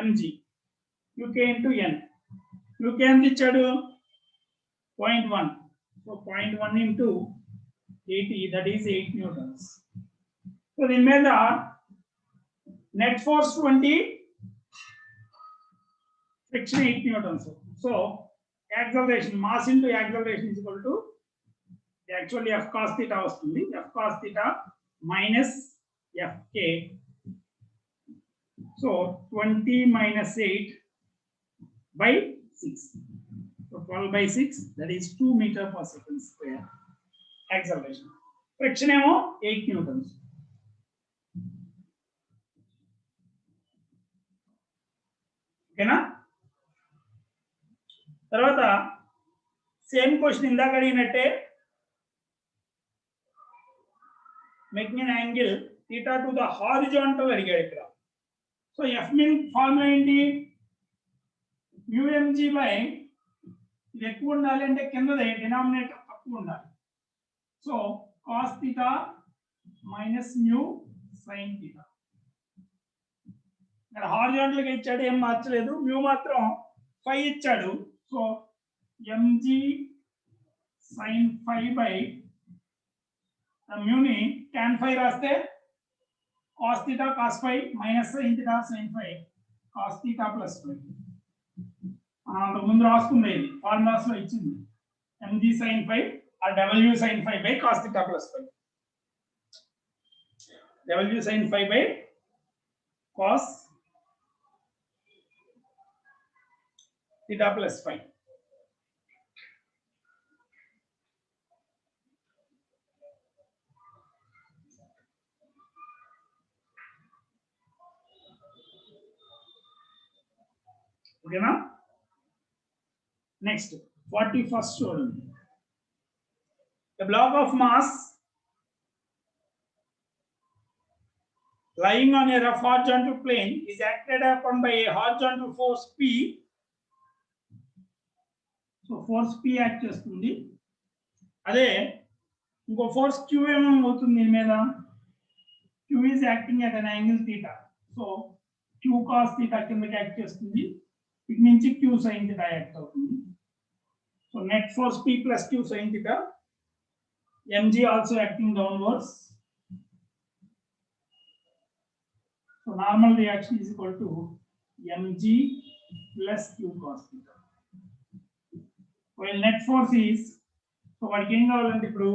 mg, uk into n. uk ఎంత ఇచ్చాడు 0.1. So 0.1 into 80, that is 8 newtons. So దీని మీద net force 20, friction 8 newtons. So acceleration mass into acceleration is equal to actually f cos theta వస్తుంది, f cos theta minus fk. So 20 minus 8 by 6. So 12 by 6, that is 2 meter per second square acceleration. Friction ఏమో 8 newtons. ఓకేనా? తర్వాత same question ఇందాక అడిగినట్టే, making an angle theta to the horizontal అడిగాడు ఇక్కడ. So f min formula ఏంటి, mu mg by ఇది ఎక్కువ ఉండాలి అంటే కిందది డినామినేటర్ తక్కువ ఉండాలి. So cos theta minus mu sin theta. ఇక్కడ హారిజాంటల్ గా ఇచ్చాడు, ఏం మార్చలేదు. mu మాత్రం 5 ఇచ్చాడు. So mg sin 5 by mu ని tan 5 రాస్తే cos theta cos 5 minus sin theta sin 5 cos theta plus 5. అంతకు ముందు రాసుకుంది, ఇది ఫార్ములాస్ లో ఇచ్చింది. mg sin 5 or w sin 5 by cos theta plus 5. w sin 5 by cos theta plus 5. ఓకేనా? Next 41st చూడండి. A block of mass lying on a rough horizontal plane is acted upon by a horizontal force P. So force P act చేస్తుంది. అదే ఇంకో force Q ఏమవుతుంది దీని మీద? Q is acting at an angle theta. So Q cos theta కిందకి act చేస్తుంది. ఇటు నుంచి Q sin theta యాక్ట్ అవుతుంది. So net force P plus Q sin theta. mg also acting downwards. So normal reaction is equal to mg plus Q cos theta. While net force is, so what can you do?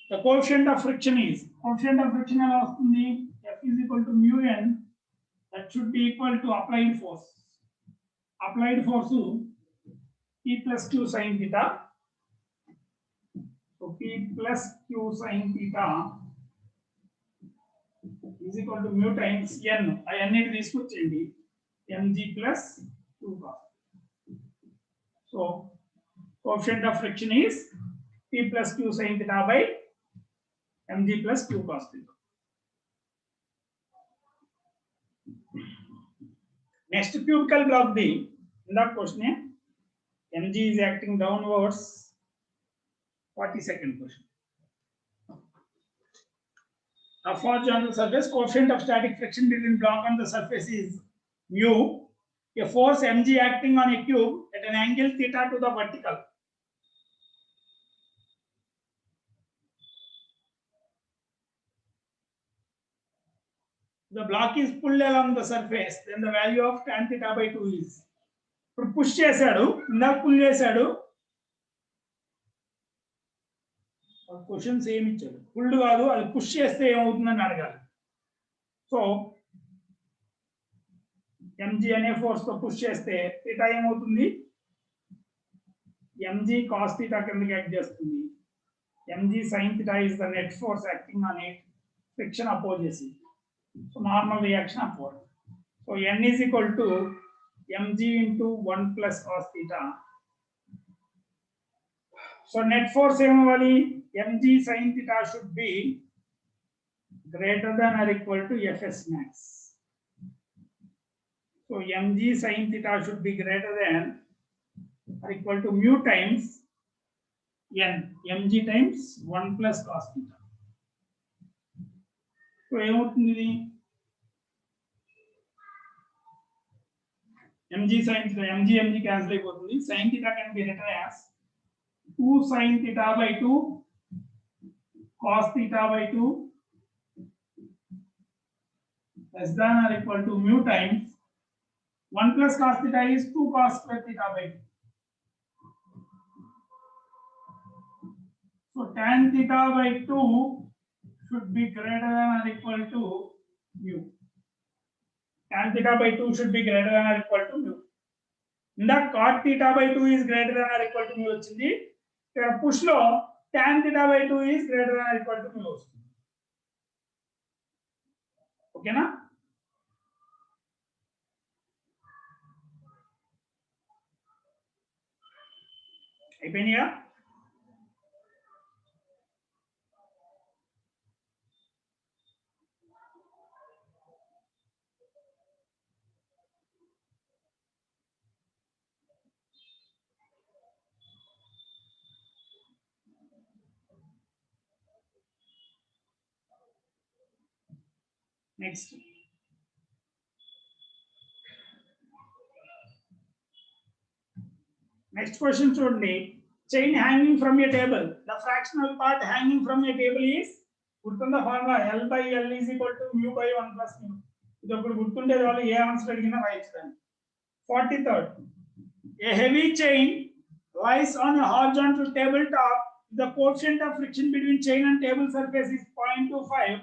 The coefficient of friction is, coefficient of friction F is equal to mu n, that should be equal to applied force. Applied force P plus Q sin theta. So P plus Q sin theta is equal to mu times n. I n it తీసుకొచ్చేయండి mg plus Q cos. So coefficient of friction is P plus Q sin theta by mg plus Q cos theta. Next cubical block B, in that question, mg is acting downwards. 42nd question. A horizontal surface, coefficient of static friction between block and the surface is mu. A force mg acting on a cube at an angle theta to the vertical. The block is pulled along the surface, then the value of tan theta by 2 is. ఇప్పుడు push చేశాడు, ఇందాక pull చేశాడు. Questions ఏమి ఇచ్చాడు? Pulled కాదు, అది push చేస్తే ఏమవుతుందని అడగాలి. సో mg అనే ఫోర్స్ తో పుష్ చేస్తే theta ఏమవుతుంది? mg cos theta కిందకి యాక్ట్ చేస్తుంది. mg sin theta is the net force acting on it. Friction opposes it. So normal reaction upward. So n is equal to mg into 1 plus cos theta. So net force ఏమవ్వాలి? mg sin theta should be greater than or equal to fs max. So mg sin theta should be greater than or equal to mu times n, mg times 1 plus cos theta. So ఏమవుతుంది? mg sin theta, mg cancel అయిపోతుంది. Sin theta can be written as 2 sin theta by 2 cos theta by 2 less than or equal to mu times 1 plus cos theta is 2 cos square theta by 2. So tan theta by 2 should be greater than or equal to mu. Tan theta by 2 should be greater than or equal to mu. In the cot theta by 2 is greater than or equal to mu వచ్చింది. ఇక్కడ push లో tan theta by 2 is greater than or equal to mu వస్తుంది. ఓకేనా? అయిపోయినాయా? Next. Next question చూడండి. Chain hanging from a table. The fractional part hanging from a table is, గుర్తుందా formula? L by L is equal to mu by 1 plus mu. ఇది ఒకటి గుర్తుండేది వాళ్ళు ఏ answer అడిగినా రాయొచ్చు. 43rd. A heavy chain lies on a horizontal tabletop. The coefficient of friction between chain and table surface is 0.25.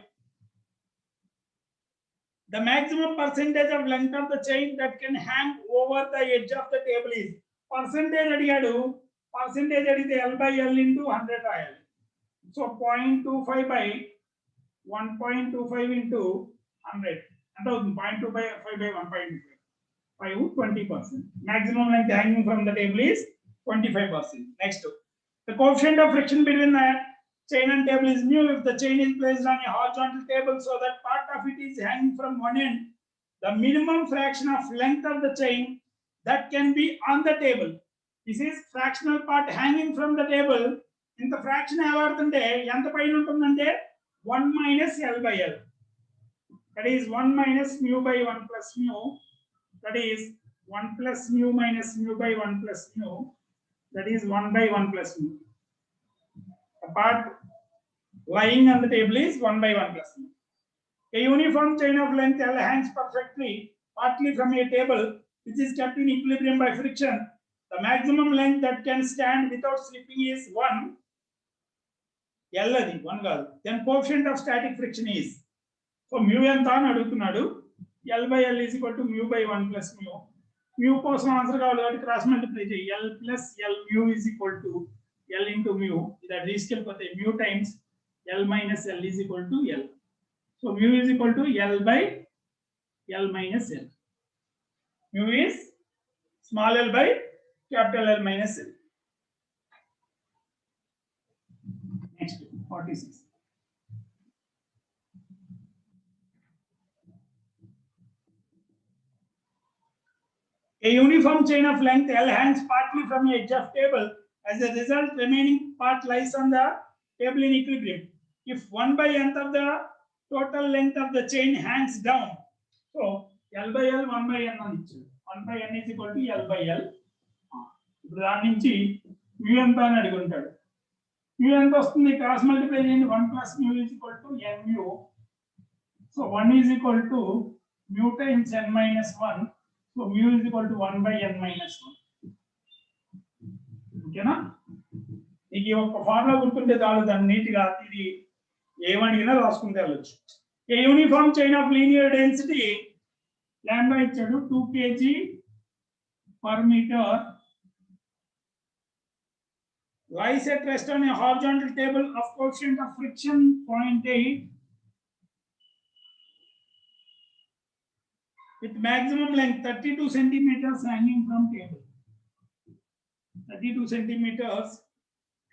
The maximum percentage of length of the chain that can hang over the edge of the table is. Percentage అడిగాడు, percentage అడిగితే L by L into 100 రాయాలి. So 0.25 by 1.25 into 100 ఎంత అవుతుంది? 0.25 by 1.25. 20%. Maximum length hanging from the table is 25%. Next, the coefficient of friction between the chain and table is mu. If the chain is placed on a horizontal table so that part of it is hanging from one end, the minimum fraction of length of the chain that can be on the table. This is fractional part hanging from the table. In the fraction ఏమవుతుంటే ఎంత పైన ఉంటుందంటే 1 minus L by L. That is 1 minus mu by 1 plus mu. That is 1 plus mu minus mu by 1 plus mu. That is 1 by 1 plus mu. The part lying on the table is 1 by 1 plus mu. A uniform chain of length L hangs perfectly, partly from a table which is kept in equilibrium by friction. The maximum length that can stand without slipping is 1. L adi 1 కాదు. Then coefficient of static friction is. So mu ఎంత అని అడుగుతున్నాడు. L by L is equal to mu by 1 plus mu. Mu కోసం answer కావాలి కాబట్టి cross multiply చేయి. L plus L mu is equal to L into mu. ఇది తీసుకెళ్ళిపోతే mu times L minus L is equal to L. So mu is equal to L by L minus L. Mu is small l by capital L minus L. Next, 46. A uniform chain of length L hangs partly from the edge of table. As a result, remaining part lies on the table in equilibrium. If 1 by nth of the total length of the chain hangs down, so L by L 1 by n అని ఇచ్చారు. 1 by n is equal to L by L. ఇప్పుడు దాని నుంచి mu ఎంత అని అడుగుంటాడు. mu ఎంత వస్తుంది cross multiply చేయండి. 1 plus mu is equal to n mu. So 1 is equal to mu times n minus 1. So mu is equal to 1 by n minus 1. ఓకేనా? ఇది ఒక ఫార్ములా గుర్తుంటే చాలు. దాన్ని నీట్గా ఇది ఏమడిగినా రాసుకుంటే వెళ్ళొచ్చు. A uniform chain of linear density lambda ఇచ్చాడు 2 kg per meter lies at rest on a horizontal table of coefficient of friction 0.8 with maximum length 32 centimeters hanging from table. 32 centimeters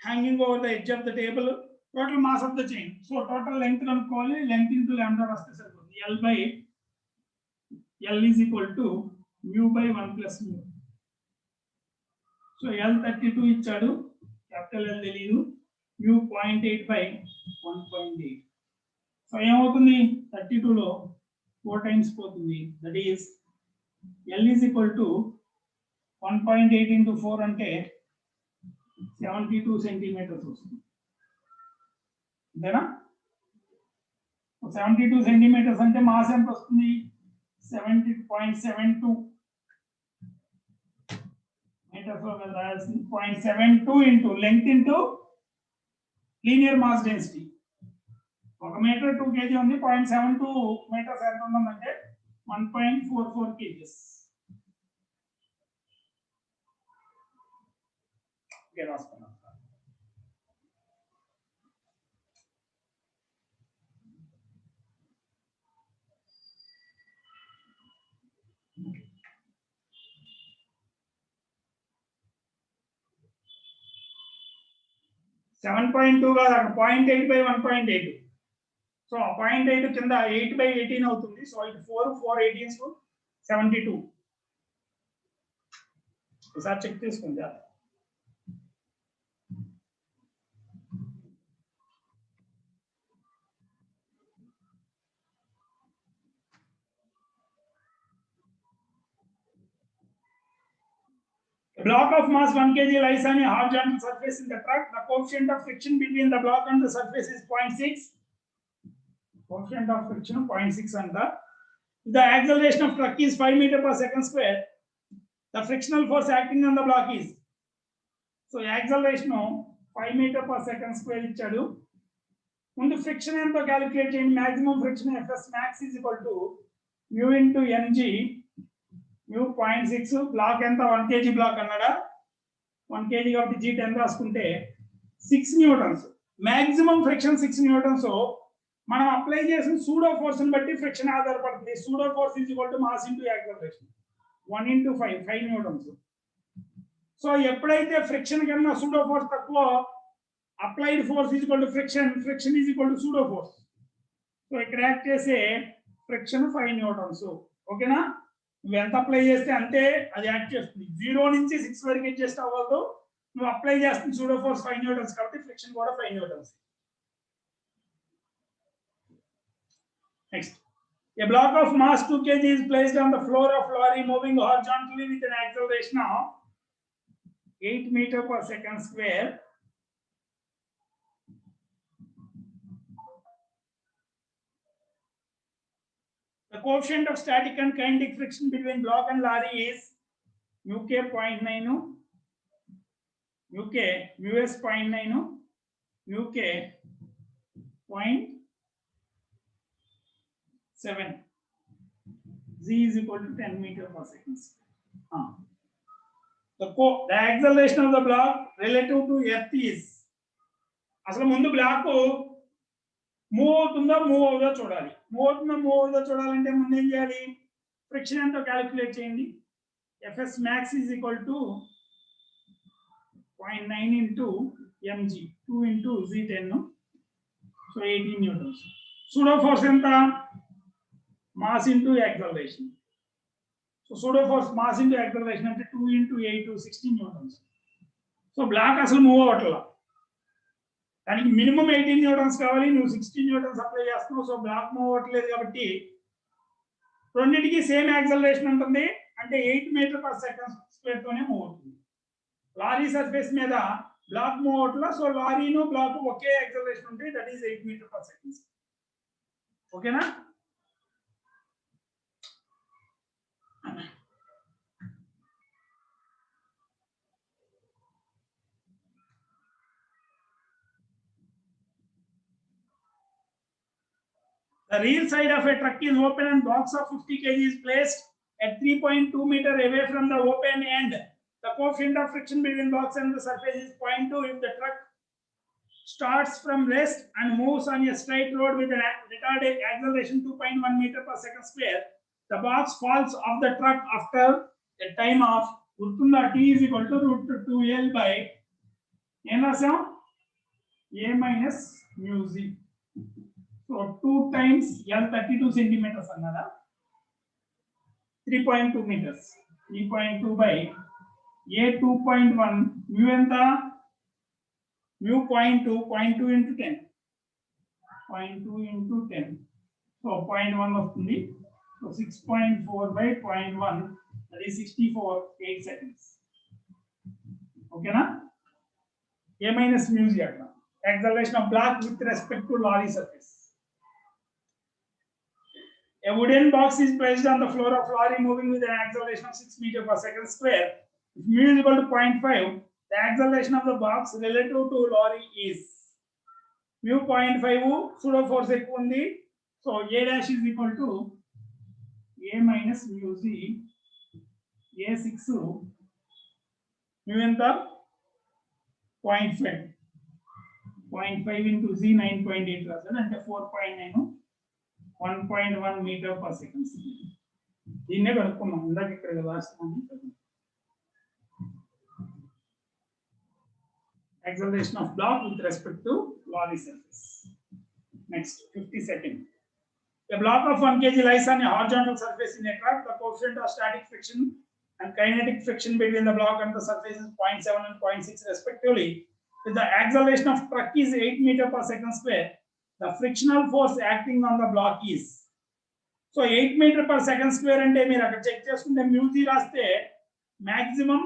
hanging over the edge of the table. Total mass of the chain. So total length కనుక్కోవాలి. Length into lambda వస్తే సరిపోతుంది. L by L is equal to mu by 1 plus mu. So L 32 ఇచ్చాడు. Capital L తెలియదు. Mu 0.8 by 1.8. So ఏమవుతుంది 32 లో 4 times పోతుంది. That is L is equal to 1.8 into 4 అంటే 72 centimeters వస్తుంది. అంతేనా? 72 centimeters అంటే మాస్ ఎంత వస్తుంది? 70.72 meters లో రాయాల్సింది 0.72 into length into linear mass density. 1 meter 2 kg ఉంది. 0.72 meters ఎంత ఉందంటే 1.44 kgs. ఓకే రాసుకున్నాం. సెవెన్ పాయింట్ టూ కాదు అక్కడ 0.8 by 1.8. సో 0.8 కింద 8 by 18 అవుతుంది. సో ఇది 4 18 72. ఒకసారి చెక్ చేసుకోండి. 'A block of mass 1 kg lies on a horizontal surface in the truck. The coefficient of friction between the block and the surface is 0.6. Coefficient of friction 0.6 and the acceleration of truck is 5 meters per second square. The frictional force acting on the block is. So acceleration 5 meters per second square ఇచ్చాడు. ముందు friction ఎంతో calculate చేయండి. Maximum friction Fs max is equal to mu into Ng. mu 0.6. Black ఎంత 1 kg black అన్నాడా? 1 kg కాబట్టి G10 రాసుకుంటే 6 newtons. Maximum friction 6 newtons. మనం apply చేసిన సూడో ఫోర్స్ ని బట్టి ఫ్రిక్షన్ ఆధారపడుతుంది. Pseudo force is equal to mass into acceleration 1 into 5 newtons. So ఎప్పుడైతే ఫ్రిక్షన్ కన్నా సూడో ఫోర్స్ తక్కువ applied force is equal to friction, friction is equal to pseudo force. So ఇక్కడ act చేసే friction 5 Newton's. ఓకేనా? నువ్వు ఎంత apply చేస్తే అంతే అది యాక్ట్ చేస్తుంది. 0 నుంచి 6 వరకు అడ్జస్ట్ అవ్వదు. నువ్వు అప్లై చేస్తుంది సూడో ఫోర్స్ 5 న్యూటన్స్ కాబట్టి ఫ్రిక్షన్ కూడా 5 newtons. Next, a block of mass 2 kg is placed on the floor of lorry moving horizontally with an acceleration of 8 meter per second square. The coefficient of static and kinetic friction between block and lorry is UK 0.9, UK US 0.9, UK 0.7. Z is equal to 10 meter per second. The acceleration of the block relative to earth is, అసలు ముందు block move అవుతుందా move అవుతుందో చూడాలి. Move అవుతుందా move అవుతుందో చూడాలంటే ముందు ఏం చేయాలి? ఫ్రిక్షన్ ఎంతో క్యాలిక్యులేట్ చేయండి. Fs max is equal to 0.9 into mg, 2 into z10, so 18 newtons. Pseudo force ఎంత? Mass into acceleration. So pseudo force mass into acceleration అంటే 2 into 8 16 newtons. సో బ్లాక్ అసలు మూవ్ అవ్వట్లా, దానికి మినిమం 18 న్యూటన్స్ కావాలి, నువ్వు 16 newtons apply చేస్తున్నావు. So block move అవ్వట్లేదు కాబట్టి రెండింటికి సేమ్ యాక్సలరేషన్ ఉంటుంది, అంటే 8 మీటర్ పర్ సెకండ్ స్క్వేర్ తోనే మూవ్ అవుతుంది. లారీ సర్ఫేస్ మీద బ్లాక్ మూవ్ అవ్వట్లా, సో లారీను బ్లాక్ ఒకే యాక్సలరేషన్ ఉంటుంది, that is 8 metre per second. ఓకేనా? The rear side of a truck is open and box of 50 kg is placed at 3.2 meter away from the open end. The coefficient of friction between box and the surface is 0.2 if the truck starts from rest and moves on a straight road with an retarded acceleration 2.1 meter per second square. The box falls off the truck after a time of T is equal to root 2L by A minus mu z. So 2 times L 32 centimeters another 3.2 meters. 3.2 by A 2.1 mu enta mu 0.2 into 10. 0.2 into 10. So 0.1 వస్తుంది. So 6.4 by 0.1, that is 64 8 seconds. Okay na? A minus mu z అట్లా. Acceleration of block with respect to lorry surface. A wooden box is placed on the floor of lorry moving with an acceleration of 6 meter per second square. If mu is equal to 0.5, the acceleration of the box relative to lorry is mu 0.5 pseudo force ఎక్కువ ఉంది. So A dash is equal to A minus mu z. A 6 mu ఎంత? 0.5. 0.5 into z 9.8 రాసాను అంటే 4.9 1.1 meter per second. దీన్నే కనుక్కున్నాం ఇందాక ఇక్కడ రాస్తున్నాను. Acceleration of block with respect to lorry surface. Next, 52nd. A block of 1 kg lies on a horizontal surface in a truck. The coefficient of static friction and kinetic friction between the block and the surface is 0.7 and 0.6 respectively. If the acceleration of truck is 8 meter per second square, the frictional force acting on the block is. So 8 meter per second square అంటే మీరు అక్కడ check చేసుకుంటే మ్యూజీ రాస్తే maximum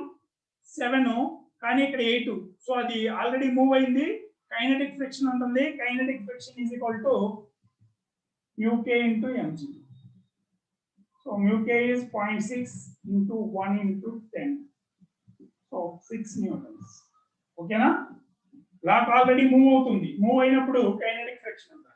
7 కానీ ఇక్కడ 8. So అది already move అయింది. Kinetic friction ఉంటుంది. Kinetic friction is equal to uk into mg. So uk is 0.6 into 1 into 10. So 6 newtons. ఓకేనా? బ్లాక్ ఆల్రెడీ మూవ్ అవుతుంది. మూవ్ అయినప్పుడు కైనెటిక్ ఫ్రిక్షన్ ఉంటుంది.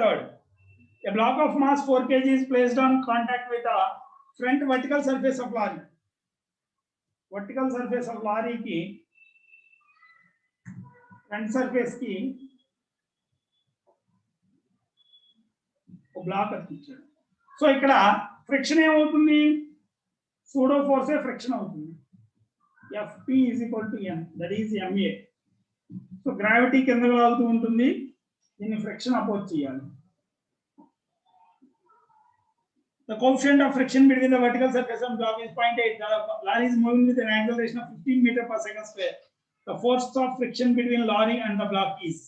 Third, a block of mass 4 kg is placed on contact with the front vertical surface of lorry. Vertical surface of లారీకి front surface కి ఒక black అతికించాడు. So ఇక్కడ friction ఏమవుతుంది, pseudo ఫోర్సే friction అవుతుంది. Fp is equal to m, that is ma. So gravity కింద వాలుతూ ఉంటుంది, దీన్ని friction oppose చేయాలి. The coefficient of friction between the vertical surface and block is 0.8. The lorry is moving with an acceleration of 15 meters per second square. The force of friction between lorry and the block is.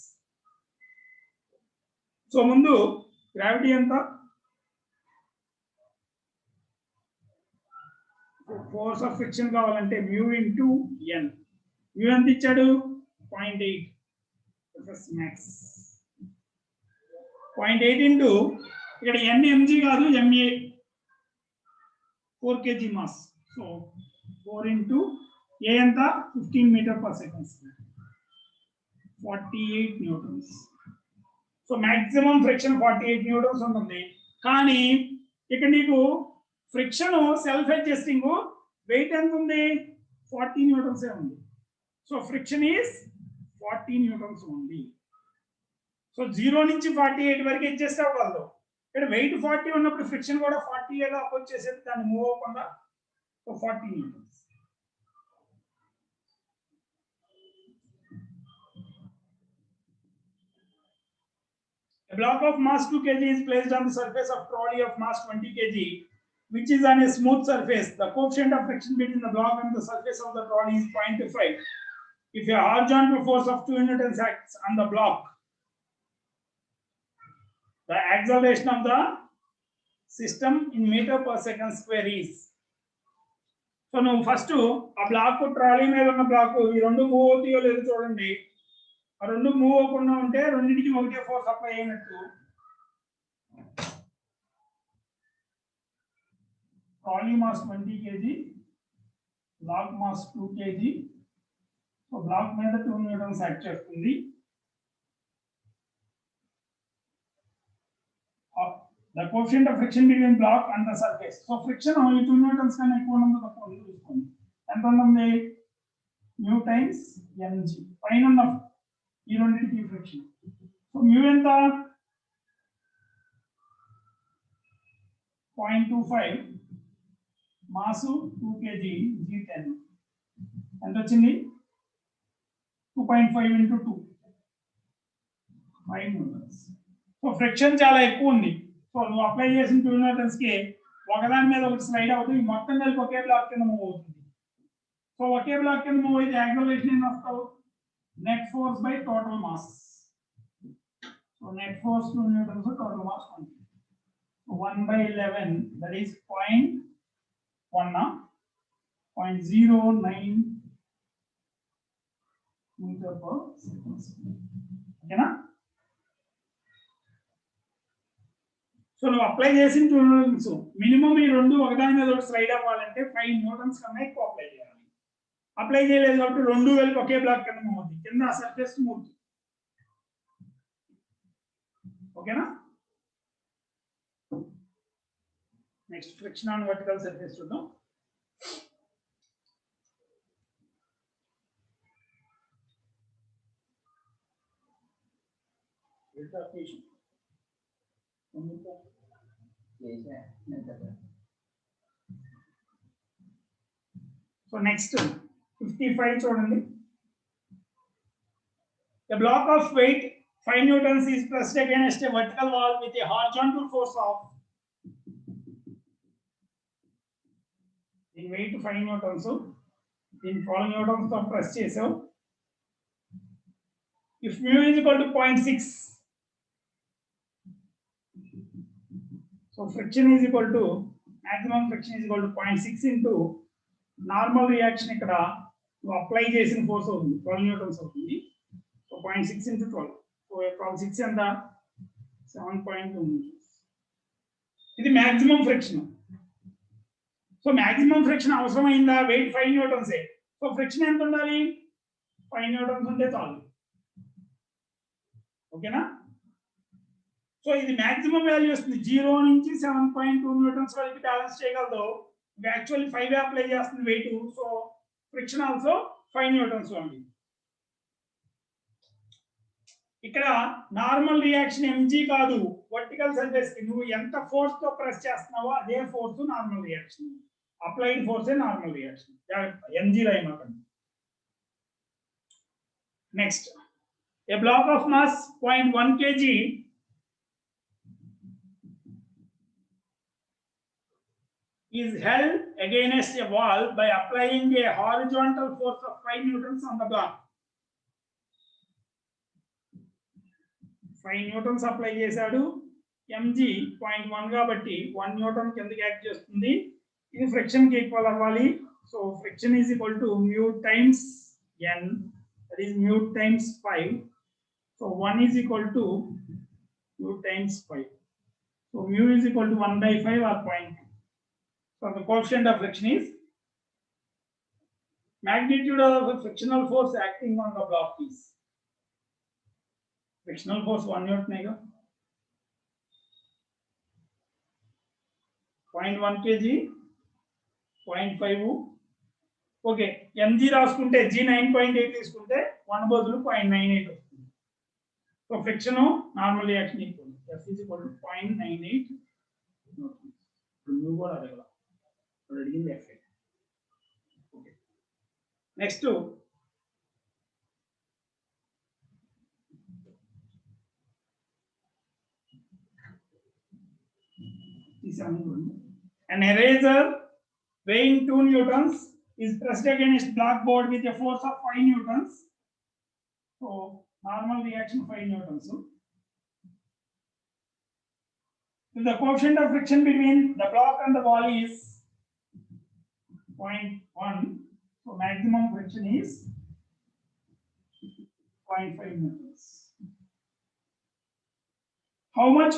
So ముందు gravity ఎంత, force of friction కావాలంటే mu into n. Mu ఎంత ఇచ్చాడు, 0.8 max. 0.8 into ఇక్కడ n mg కాదు ma, 4 kg mass. So 4 into a ఎంత, 15 metre per second, 48 newtons. So maximum friction 48 newtons ఉంటుంది. కానీ ఇక్కడ నీకు ఫ్రిక్షన్ సెల్ఫ్ అడ్జస్టింగ్ వెయిట్ ఎంత ఉంది, 40 న్యూటన్స్ ఉంది. సో ఫ్రిక్షన్ ఈస్ 40 న్యూటన్స్ ఉంది. సో 0 నుంచి 48 వరకు అడ్జస్ట్ అవ్వగలదు. ఇక్కడ వెయిట్ 40 ఉన్నప్పుడు ఫ్రిక్షన్ కూడా 40 గా అపోజ్ చేసేది, దాన్ని మూవ్ అవ్వకుండా. So 40 newtons. A block of mass 2 kg is placed on the surface of trolley of mass 20 kg, which is on a smooth surface. The coefficient of friction between the block and the surface of the trolley is 0.25. If a horizontal force of 2 newtons acts on the block, the acceleration of the system in meter per second square is. So now first ఆ black trolley మీద ఉన్న black ఈ రెండు move అవుతాయో లేదో చూడండి. ఆ రెండు మూవ్ అవ్వకుండా ఉంటే రెండింటికి ఒకే ఫోర్స్ అప్లై అయినట్టు. Trolley mass 20 kg, block mass 2 kg. So block మీద 2 న్యూటన్స్ యాక్ట్ చేస్తుంది. The coefficient of friction between block and the surface. So friction only 2 newtons కన్నా ఎక్కువ ఉన్నందుకు తక్కువ చూసుకోండి. ఎంత ఉంటుంది, న్యూ టైమ్స్ mg. పైన ఉన్న ఈ రెండింటికి ఫ్రిక్షన్. సో మ్యూ ఎంత, 0.25, మాసు 2 kg, g10 ఎంత వచ్చింది, 2.5 into 2, 5 న్యూటన్స్. సో ఫ్రిక్షన్ చాలా ఎక్కువ ఉంది. సో నువ్వు అప్లై చేసిన 2 న్యూటన్స్ కి ఒకదాని మీద ఒకటి స్లైడ్ అవుతుంది, మొత్తం కలిపి ఒకే బ్లాక్ కింద మూవ్ అవుతుంది. సో ఒకే బ్లాక్ కింద మూవ్ అయితే యాక్సిలరేషన్ ఏం వస్తావు, net force by total mass. So net force 2 newtons, total mass 1. 1/11, that is 0.09 meter per second. ఓకేనా. సో నువ్వు అప్లై చేసిన 2 న్యూటన్స్ మినిమం ఈ రెండు ఒకదాని మీద ఒకటి స్లైడ్ అవ్వాలంటే 5 న్యూటన్స్ కన్నా ఎక్కువ అప్లై చేయాలి. అప్లై చేయలేదు కాబట్టి రెండు కలిపి ఒకే బ్లాక్ కింద మూవ్ అవుతుంది, కింద సర్ఫేస్ మూవ్. ఓకేనా. Next friction on vertical surface చూద్దాం. సో నెక్స్ట్ 55 చూడండి. A block of weight 5 newtons is pressed against a vertical wall with a horizontal force of, in weight 5 newtons, in 12 newtons తో press చేసావు. If mu is equal to 0.6, so friction is equal to, maximum friction is equal to 0.6 into normal reaction. ఇక్కడ నువ్వు apply చేసిన force అవుతుంది 12 Newton's అవుతుంది. So 0.6 into 12, so 6 ఎంత, 7.2 newtons. ఇది maximum friction. So maximum friction అవసరమైందా, weight 5 న్యూటన్సే. So friction ఎంత ఉండాలి, 5 న్యూటన్స్ ఉంటే చాలు. ఓకేనా. సో ఇది మాక్సిమం వాల్యూ వస్తుంది. 0 నుంచి 7.2 న్యూటన్స్ వరకు బ్యాలెన్స్ చేయగలదు. యాక్చువల్లీ 5 అప్లై చేస్తుంది weight. So friction also 5 newtons only. ఇక్కడ నార్మల్ రియాక్షన్ mg కాదు, వర్టికల్ సర్ఫేస్ కి నువ్వు ఎంత ఫోర్స్ తో ప్రెస్ చేస్తున్నావో అదే force normal reaction, applied force normal reaction. mg రాయమాకండి. Next, a block of mass 0.1 kg is held against a wall by applying a horizontal force of 5 newtons on the block. 5 newtons apply చేశాడు, mg 0.1 కాబట్టి 1 Newton కిందకి act చేస్తుంది. ఇది friction కి equal అవ్వాలి. So friction is equal to mu times n, that is mu times 5. So 1 is equal to mu times 5. So mu is equal to 1 by 5 or 0.2. So the coefficient of friction is magnitude of the frictional force acting on the block is frictional force 1 newton है 0.1 kg 0.5. Okay, mg రాసుకుంటే g 9.8 తీసుకుంటే 1 బదులు 0.98 వస్తుంది. So friction normal reaction equal f is equal to 0.98 newtons. ఇప్పుడు కూడా అడగల, అడిగింది f. Okay, next an eraser weighing 2 newtons is pressed against blackboard with a force of 5 newtons. So normal reaction 5 newtons. So the coefficient of friction between the block and the wall is 0.1. So maximum friction is 0.5 newtons. How much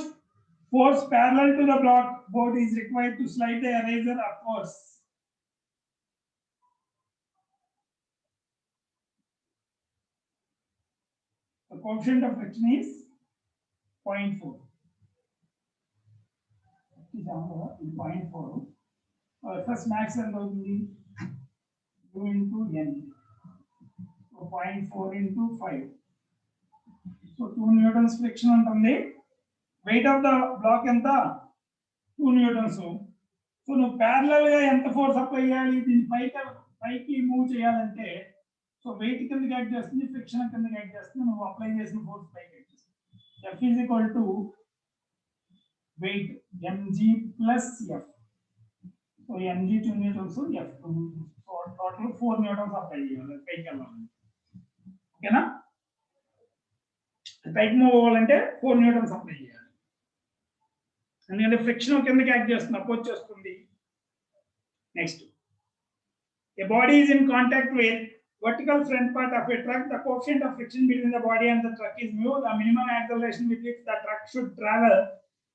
force parallel to the block board is required to slide the eraser upwards? The coefficient of friction is 0.4. 0.4. First max and u into n. So 0.4 into 5. So 2 newtons friction ఉంటుంది. Weight of the block ఎంత 2 newtons. So నువ్వు parallel గా ఎంత force apply చేయాలి, దీన్ని పైకి move చేయాలంటే so wait కిందకి యాక్ట్ చేస్తుంది, ఫ్రిక్షన్ కిందకి యాక్ట్ చేస్తుంది, నువ్వు అప్లై చేసిన ఫోర్స్ పైకి యాక్ట్ చేస్తుంది. F is equal to weight mg plus f. So mg 2 newtons, f 2 newtons. So total 4 newtons apply చేయాలి పైకి వెళ్ళాలి. ఓకేనా, పైకి మూవ్ అవ్వాలంటే 4 newtons అప్లై చేయాలి. ఎందుకంటే ఫ్రిక్షన్ కిందకి యాక్ట్ చేస్తుంది, అపోజ్ చేస్తుంది. Next, a body is in contact with vertical front part of a truck. The coefficient of friction between the body and the truck is mu. The minimum acceleration with which the truck should travel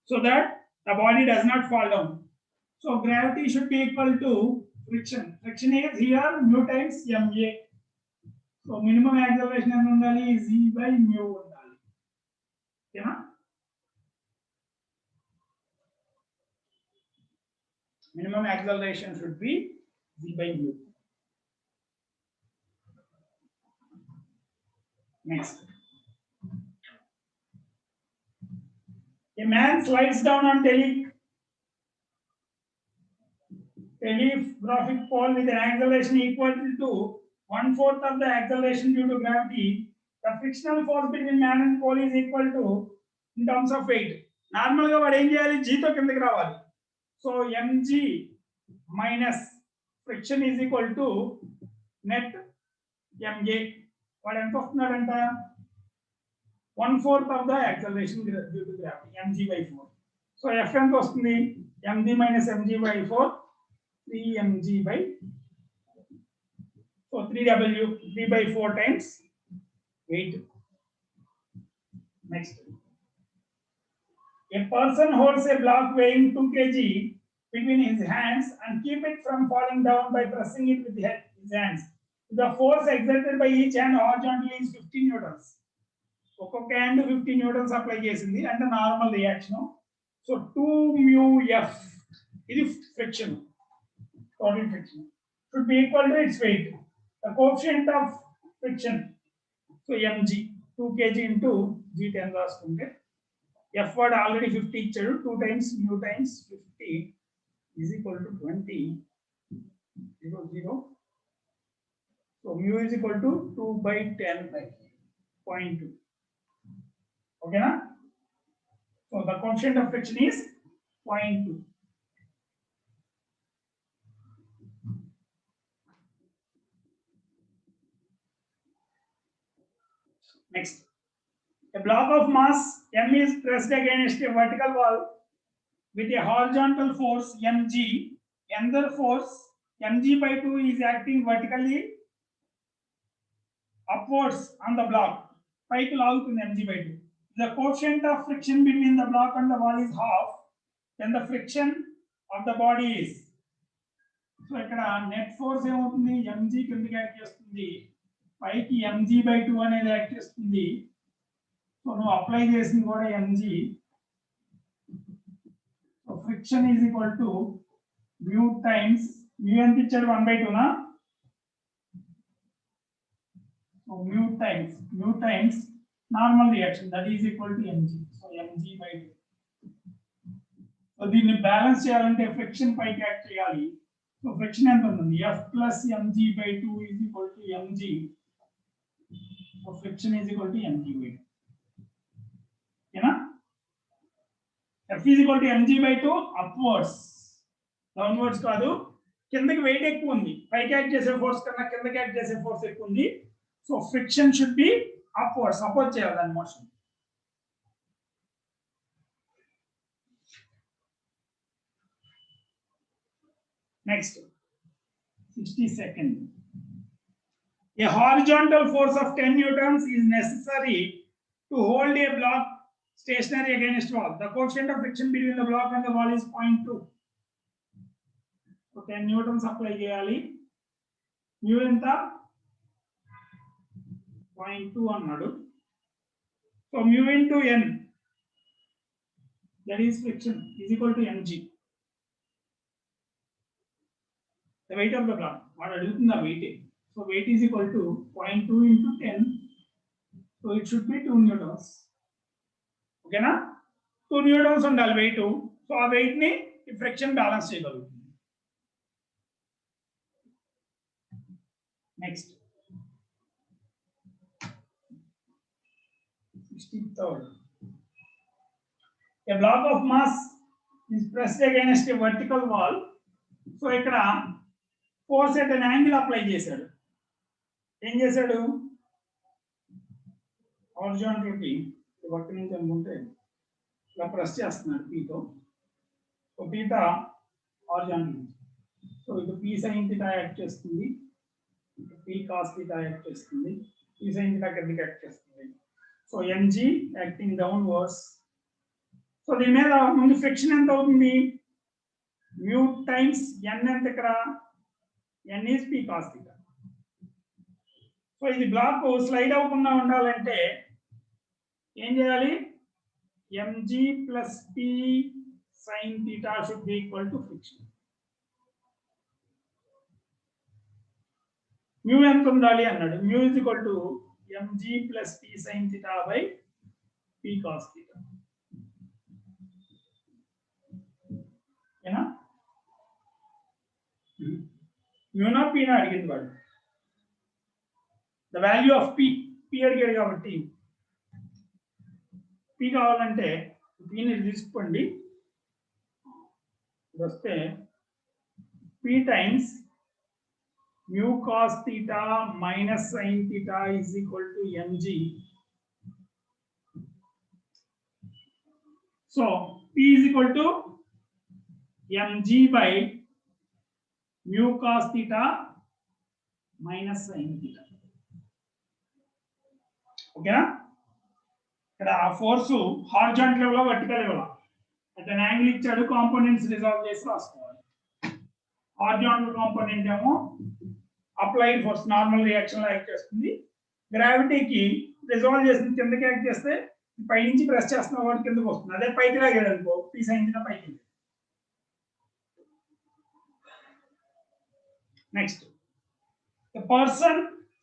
so that the body does not fall down. So gravity should be equal to friction. Friction is here mu times ma. So minimum acceleration ఎంత ఉండాలి, z by mu ఉండాలి. ఓకేనా, minimum acceleration should be z by mu. Next, a man slides down on telegraphic pole with an acceleration equal to 1/4 of the acceleration due to gravity. The frictional force between man and pole is equal to in terms of weight. Normal గా వాడు ఏం చేయాలి, g తో కిందకి రావాలి. So mg minus friction is equal to net ma. వాడు ఎంత వస్తున్నాడంట, 1/4 of the acceleration due to gravity, mg by 4. So f ఎంత వస్తుంది, mg minus mg by 4, 3mg by, so 3w, 3 by 4 times weight. Next, a person holds a block weighing 2 kg between his hands and keep it from falling down by pressing it with his hands. The force exerted by each hand horizontally is 50 newtons. ఒక్కొక్క hand 50 newtons apply చేసింది అంటే normal reaction. So 2 mu f, ఇది friction, total friction, should be equal to its weight. The coefficient of friction, so mg 2 kg into g10 రాసుకుంటే f word already 50 ఇచ్చాడు, 2 times mu times 50 is equal to 20 0 0. So mu is equal to 2 by 10 by 0.2. Okay na? So the coefficient of friction is 0.2. Next, a block of mass m is pressed against a vertical wall with a horizontal force mg. Another force mg by 2 is acting vertically upwards on the block. పైకి లాగుతుంది mg by 2. The coefficient of friction between the block and the wall is half. Then the friction of the body is. So ఇక్కడ net force ఏమవుతుంది, mg కిందకి act చేస్తుంది, పైకి mg by 2 అనేది act చేస్తుంది. So నువ్వు అప్లై చేసింది కూడా mg. So friction is equal to mu times mu ఎంత ఇచ్చాడు 1 by 2 నా. So mu times normal reaction, that is equal to mg. So mg by 2. So దీన్ని బ్యాలెన్స్ చేయాలంటే ఫ్రిక్షన్ పైకి యాక్ట్ చేయాలి. సో ఫ్రిక్షన్ ఎంత ఉంటుంది, f plus mg by 2 is equal to mg. So friction is equal to mg by 2. ఓకేనా? f is equal to mg by 2 upwards, downwards కాదు. కిందకి wait ఎక్కువ ఉంది, పైకి యాక్ట్ చేసే ఫోర్స్ కన్నా కిందకి యాక్ట్ చేసే ఫోర్స్ ఎక్కువ ఉంది. So friction should be upwards, support చేయాలి దాని motion. Next, 62nd. A horizontal force of 10 newtons is necessary to hold a block stationary against wall. The coefficient of friction between the block and the wall is 0.2. So 10 newtons apply చేయాలి. mu ఎంత 0.2 అన్నాడు. So mu into n, that is friction, is equal to mg. The weight of the block, వాడు అడుగుతున్న weight. So weight is equal to 0.2 into 10. So it should be 2 newtons. Okay na? 2 newtons ఉండాలి weight. So ఆ weight ని ఈ friction balance చేయగలుగుతుంది. Next 63rd. A block of mass is pressed against a vertical wall. So ఇక్కడ force at an angle apply చేశాడు. ఏం చేశాడు, horizontal కి వర్క్ నుంచి అనుకుంటే ఇలా ప్రెస్ చేస్తున్నాడు పీతో. సో పీతా హారిజాంటల్, సో ఇటు పీ సైన్ థీటా యాక్ట్ చేస్తుంది, ఇటు పీ కాస్ థీటా యాక్ట్ చేస్తుంది, పీ సైన్ థీటా కిందకి యాక్ట్ చేస్తుంది. So mg acting downwards. So దీని మీద ముందు ఫ్రిక్షన్ ఎంత అవుతుంది, mu టైమ్స్ n ఎంత, ఇక్కడ n is p cos theta. So ఇది బ్లాక్ స్లైడ్ అవ్వకుండా ఉండాలంటే ఏం చేయాలి, mg plus p sin theta should be equal to friction. mu ఎంత ఉండాలి అన్నాడు, mu is equal to mg plus p sin theta by p cos theta. ఏనా, mu నా p నా అడిగింది వాడు. ద వాల్యూ ఆఫ్ p అడిగాడు కాబట్టి p కావాలంటే p ని తీసుకోండి, వస్తే p times mu cos theta minus sin theta is equal to mg. So p is equal to mg by mu cos theta minus sin theta. ఓకేనా? ఇక్కడ ఆ force horizontal level, vertical level at an angle ఇచ్చాడు, components resolve చేసి రాసుకోవాలి. Horizontal component ఏమో applied force normal reaction లో act చేస్తుంది, గ్రావిటీకి resolve చేసి కిందకి యాక్ట్ చేస్తే పై నుంచి ప్రెస్ చేస్తున్న వాడు కిందకి వస్తుంది. అదే పైకి లాగాడు అనుకో, పీ సైన్ థీటా పైకి. Next A person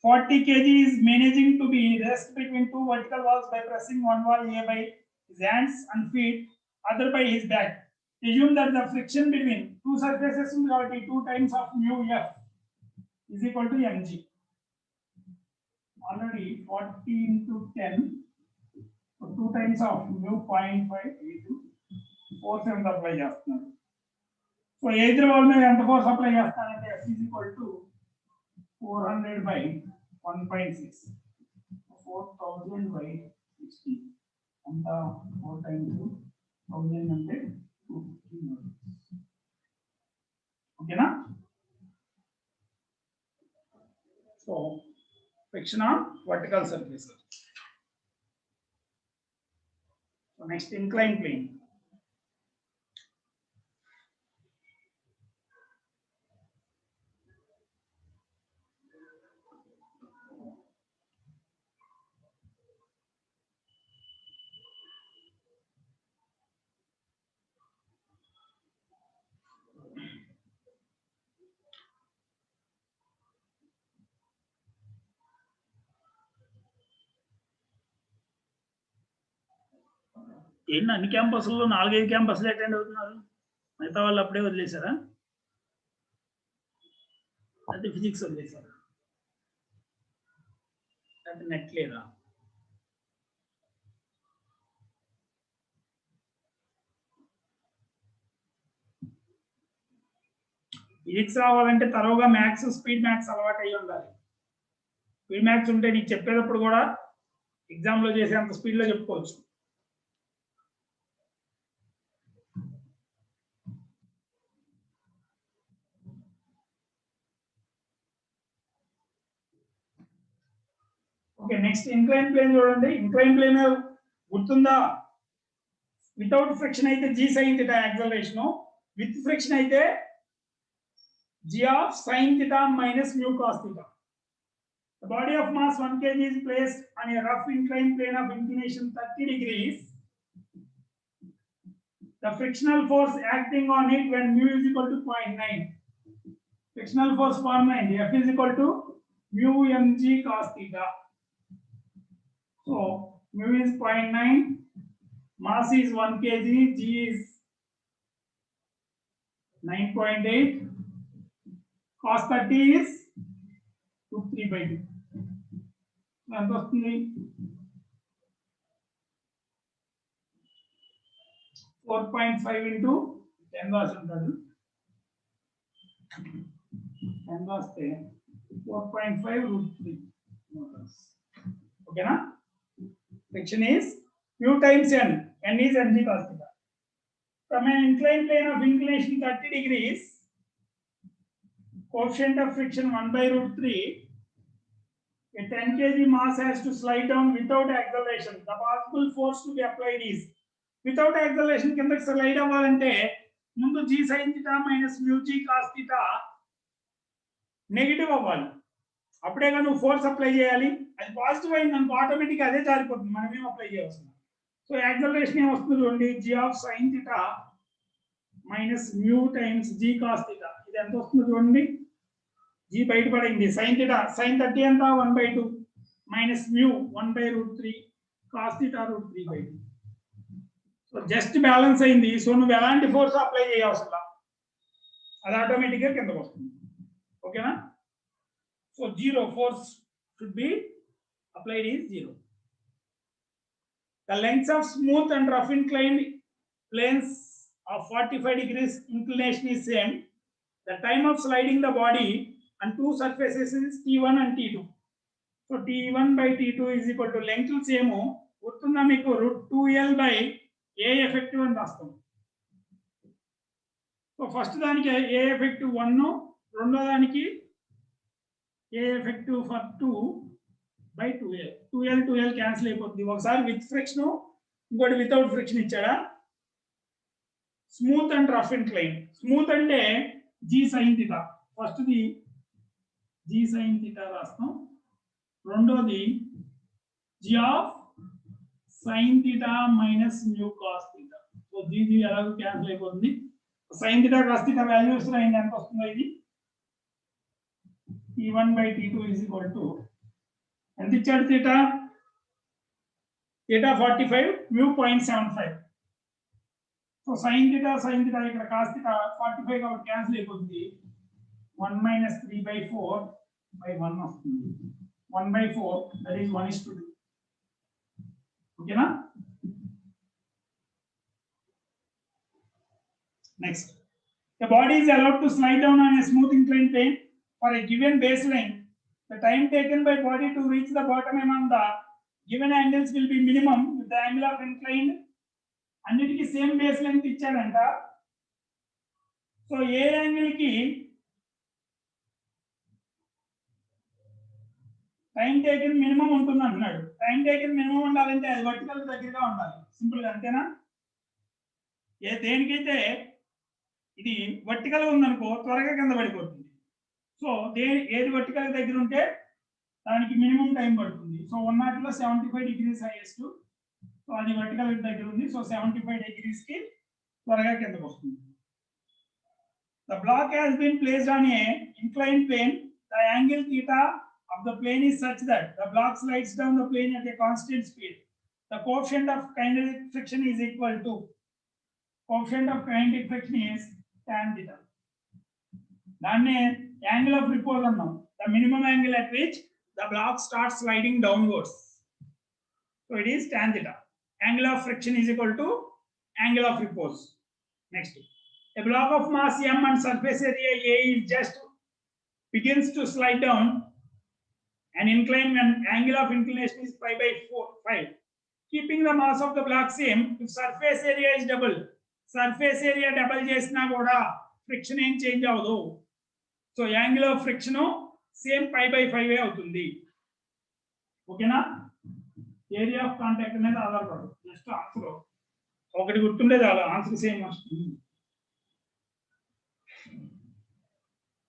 40 kg is managing to be rest between two vertical walls by pressing one wall A by his hands and feet, other by his back. Assume that the friction between two surfaces will be 2 times of mu F is equal to mg. Already 40 into 10, so 2 times of mu 0.5 into 4 7 apply చేస్తున్నారు. So either wall మీద ఎంత force apply చేస్తానంటే F is equal to 400 by 1.6. 4000 by 60. And 4 times 1000 అంటే 250. Okay na? So friction on vertical surface. So next inclined plane. ఏంటి అన్ని క్యాంపస్లో 4-5 క్యాంపస్లు attend అవుతున్నారు, మిగతా వాళ్ళు అప్పుడే వదిలేశారా? అయితే ఫిజిక్స్ వదిలేశారా? అయితే నెట్ లేదా? ఫిజిక్స్ రావాలంటే తరువుగా మ్యాథ్స్, స్పీడ్ మ్యాథ్స్ అలవాటు అయ్యి ఉండాలి. స్పీడ్ మ్యాథ్స్ ఉంటే నీకు చెప్పేటప్పుడు కూడా ఎగ్జామ్లో చేసేంత స్పీడ్లో చెప్పుకోవచ్చు. ఓకే, నెక్స్ట్ ఇంక్లైన్ ప్లేన్ చూడండి. ఇంక్లైన్ ప్లేన్ గుర్తుందా? వితౌట్ ఫ్రిక్షన్ అయితే g sin θ acceleration, with friction అయితే g of sin θ minus mu cos θ. The body of mass 1 kg is placed on a rough inclined plane of inclination 30 degrees. The frictional force acting on it when mu is equal to 0.9. Frictional force 0.9. F is equal to mu mg cos θ. So mu is 0.9, mass is 1 kg, g is 9.8, cos 30 is 3/2. ఎంత వస్తుంది? 4.5 into 10 రాసి ఉంటాడు. 10 రాస్తే 4.5 √3. ఓకేనా? Friction is mu times n. N is mg cos θ. From an inclined plane of inclination 30 degrees, coefficient of friction 1/√3. A 10 kg mass has to slide down without acceleration. The possible force to be applied is without acceleration. కిందకి slide అవ్వాలంటే ముందు g sin θ minus mu g cos θ negative అవ్వాలి. అప్పుడేగా నువ్వు force apply చేయాలి. అది positive అయింది అనుకో ఆటోమేటిక్గా అదే జారిపోతుంది, మనం ఏం అప్లై చేయాల్సింది. సో యాక్సలరేషన్ ఏమొస్తుంది చూడండి, g of sin θ minus mu times g cos θ. ఇది ఎంత వస్తుంది చూడండి, g బయటపడింది. sin θ sin 30 ఎంత 1/2 minus mu 1/√3 cos θ √3/2. So just balance అయింది. సో నువ్వు ఎలాంటి ఫోర్స్ అప్లై చేయవసరం, అది ఆటోమేటిక్గా కిందకు వస్తుంది. ఓకేనా? So zero force should be applied is 0. The lengths of smooth and rough inclined planes of 45 degrees inclination is same. The time of sliding the body on two surfaces is T1 and T2. So T1 by T2 is equal to length same. గుర్తుందా మీకు? √2l by A effective అని రాస్తాం. So first దానికి A effective 1, రెండో దానికి A effective for 2 by 2l. 2l cancel అయిపోతుంది. ఒకసారి with friction, ఇంకోటి వితౌట్ ఫ్రిక్షన్ ఇచ్చాడా. Smooth and rough incline. Smooth అంటే g sin θ. First the g sin θ రాస్తాం, రెండోది g of sin θ minus mu cos θ. So g ఎలాగో క్యాన్సిల్ అయిపోతుంది. sin θ cos θ values రాయండి, ఎంత వస్తుందో ఇది T1 by T2 is equal to ఎంత ఇచ్చాడు theta 45 mu 0.75. So sin theta ఇక్కడ cos theta 45 కాబట్టి క్యాన్సిల్ అయిపోతుంది. 1 minus 3 by 4 by 1 వస్తుంది. 1 by 4 that is 1:2. ఓకేనా? Next, the body is allowed to slide down on a smooth inclined plane for a given baseline. The time taken by body to reach the bottom among the given angles will be minimum with the angle of inclined. అన్నిటికీ same base length ఇచ్చాడంట. So ఏ angle కి time taken minimum ఉంటుంది అంటున్నాడు. Time taken minimum ఉండాలంటే అది vertical దగ్గరగా ఉండాలి. Simple గా అంతేనా? దేనికైతే ఇది వర్టికల్ ఉందనుకో త్వరగా కింద పడిపోతుంది. సో ఏది వర్టికల్ దగ్గర ఉంటే దానికి మినిమం టైం పడుతుంది. So 1 75 degrees highest. సో అది వర్టికల్ దగ్గర ఉంది. సో 75 degrees కి త్వరగా కిందకు వస్తుంది. The block has been placed on a inclined plane. The angle theta of the plane is such that the block slides down the plane at a constant speed. The coefficient of kinetic friction is equal to is tan theta. దాన్ని angle of repose అన్నాం. The minimum angle at which the block starts sliding downwards. So it is tan theta. Angle of friction is equal to angle of repose. Next, a block of mass m and surface area A is just begins to slide down and incline when angle of inclination is pi by 5. Keeping the mass of the block same, if surface area is double, surface area double చేసినా కూడా friction ఏం change అవ్వదు. So angle of friction same pi by 5 అవుతుంది. ఓకేనా? Area of contact అనేది ఆధారపడదు. Just answer ఒకటి గుర్తుండే చాలు, ఆన్సర్ సేమ్ వస్తుంది.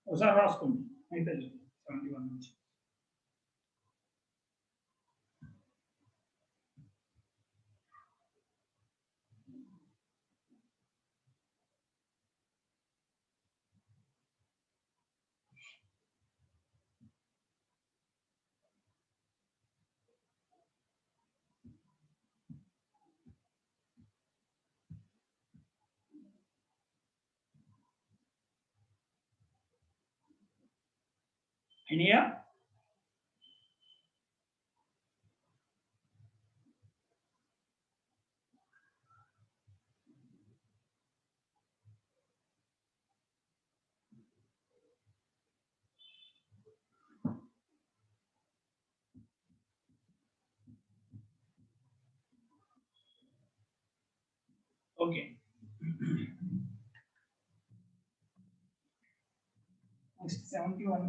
ఒకసారి రాసుకోండి అయితే 71 నుంచి. Idea? Okay. Next 71.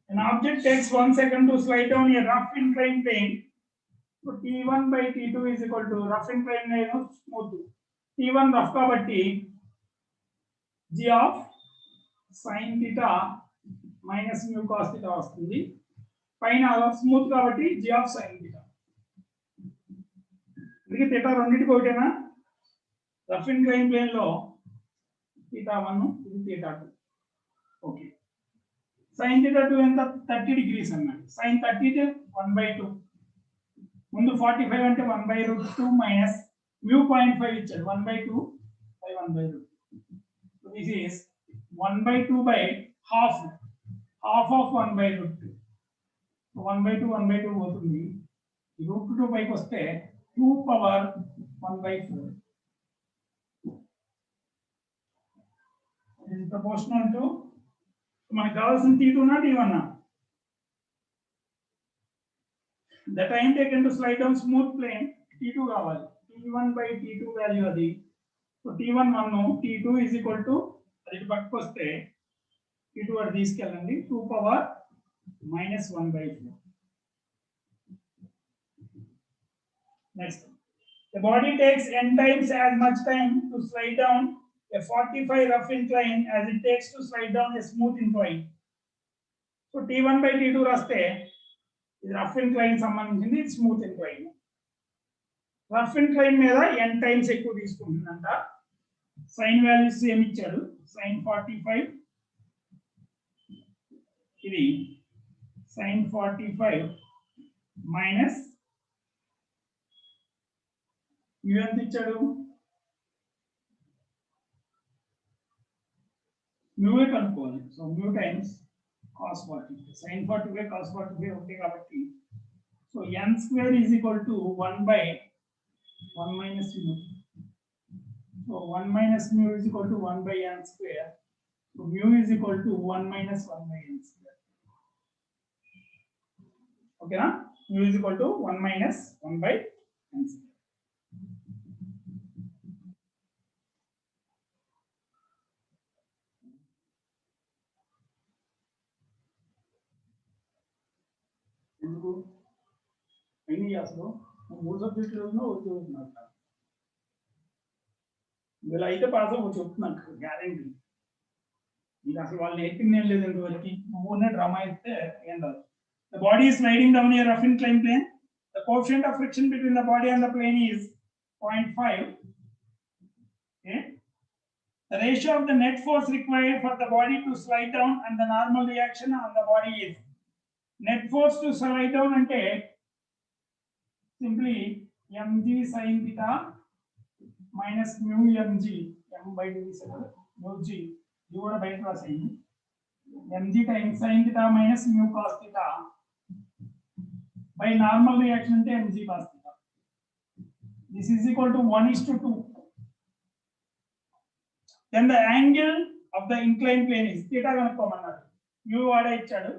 An object takes 1 second to slide down a rough inclined plane. So T1 by T2 is equal to rough inclined plane smooth. T1 rough kabatti g of sin theta minus mu cos theta vastundi. Paina smooth kabatti g of sin theta. Indiki theta రెండిటికి ఒకటేనా? Rough inclined plane lo theta 1 ఇది theta 2. Okay. sin theta 2 ఎంత 30 degrees అన్నాడు. sin 30 కి 1/2 ముందు 45 అంటే 1/2 minus mu 0.5 ఇచ్చాడు. 1/2 by 1/2. So this is 1/2 by half of 1/2. So 1/2 పోతుంది. ఈ √2 పైకి వస్తే 2 పవర్ 1/4 is proportional to మనకు కావాల్సిన T2 నా T1 నా? The time taken to slide down smooth plane T2 కావాలి. T1 by T2 వాల్యూ అది. So T1 1 T2 is equal to అది పక్కకు వస్తే T2 అది తీసుకెళ్ళండి 2 power minus 1/4. Next, the body takes n times as much time to slide down a 45 rough incline as it takes to slide down a smooth incline. So T1 by T2 రాస్తే ఇది rough incline సంబంధించింది, ఇది smooth incline. Rough incline మీద n times ఎక్కువ తీసుకుంటుందంట. Sign values ఏమి ఇచ్చాడు, sin 45 ఇది sin 45 minus mu ఎంత ఇచ్చాడు, మ్యూఏ కనుక్కోవాలి. So mu times cos 45, sin 45 cos 45 ఒకటి కాబట్టి, so n square is equal to 1 by 1 minus mu. So 1 minus mu is equal to 1 by n square. So mu is equal to 1 minus 1 by n square. Okay, na? Mu is equal to 1 minus 1 by n square. ఎందుకు ఎన్ని క్లాసులో 3 సబ్జెక్టులు చదువుతున్నారు. ఇలా అయితే pass అవ్వచ్చు చెప్తున్నాను, guarantee. ఇది అసలు వాళ్ళు నేర్పింది ఏం లేదు ఇంతవరకు, ఊరినే డ్రామా ఇస్తే ఏం రాదు. The body is sliding down a rough inclined plane. The coefficient of friction between the body and the plane is 0.5. Okay. The ratio of the net force required for the body to slide down and the normal reaction on the body is, net force to slide down ante simply mg sin theta minus mu mg, m by d mu g, ఇది కూడా బయట రాసేయండి, mg times sin theta minus mu cos theta by normal reaction ante mg cos theta. This is equal to 1:2. Then the angle of the inclined plane is theta కనుక్కోమన్నాడు, mu వాడే ఇచ్చాడు,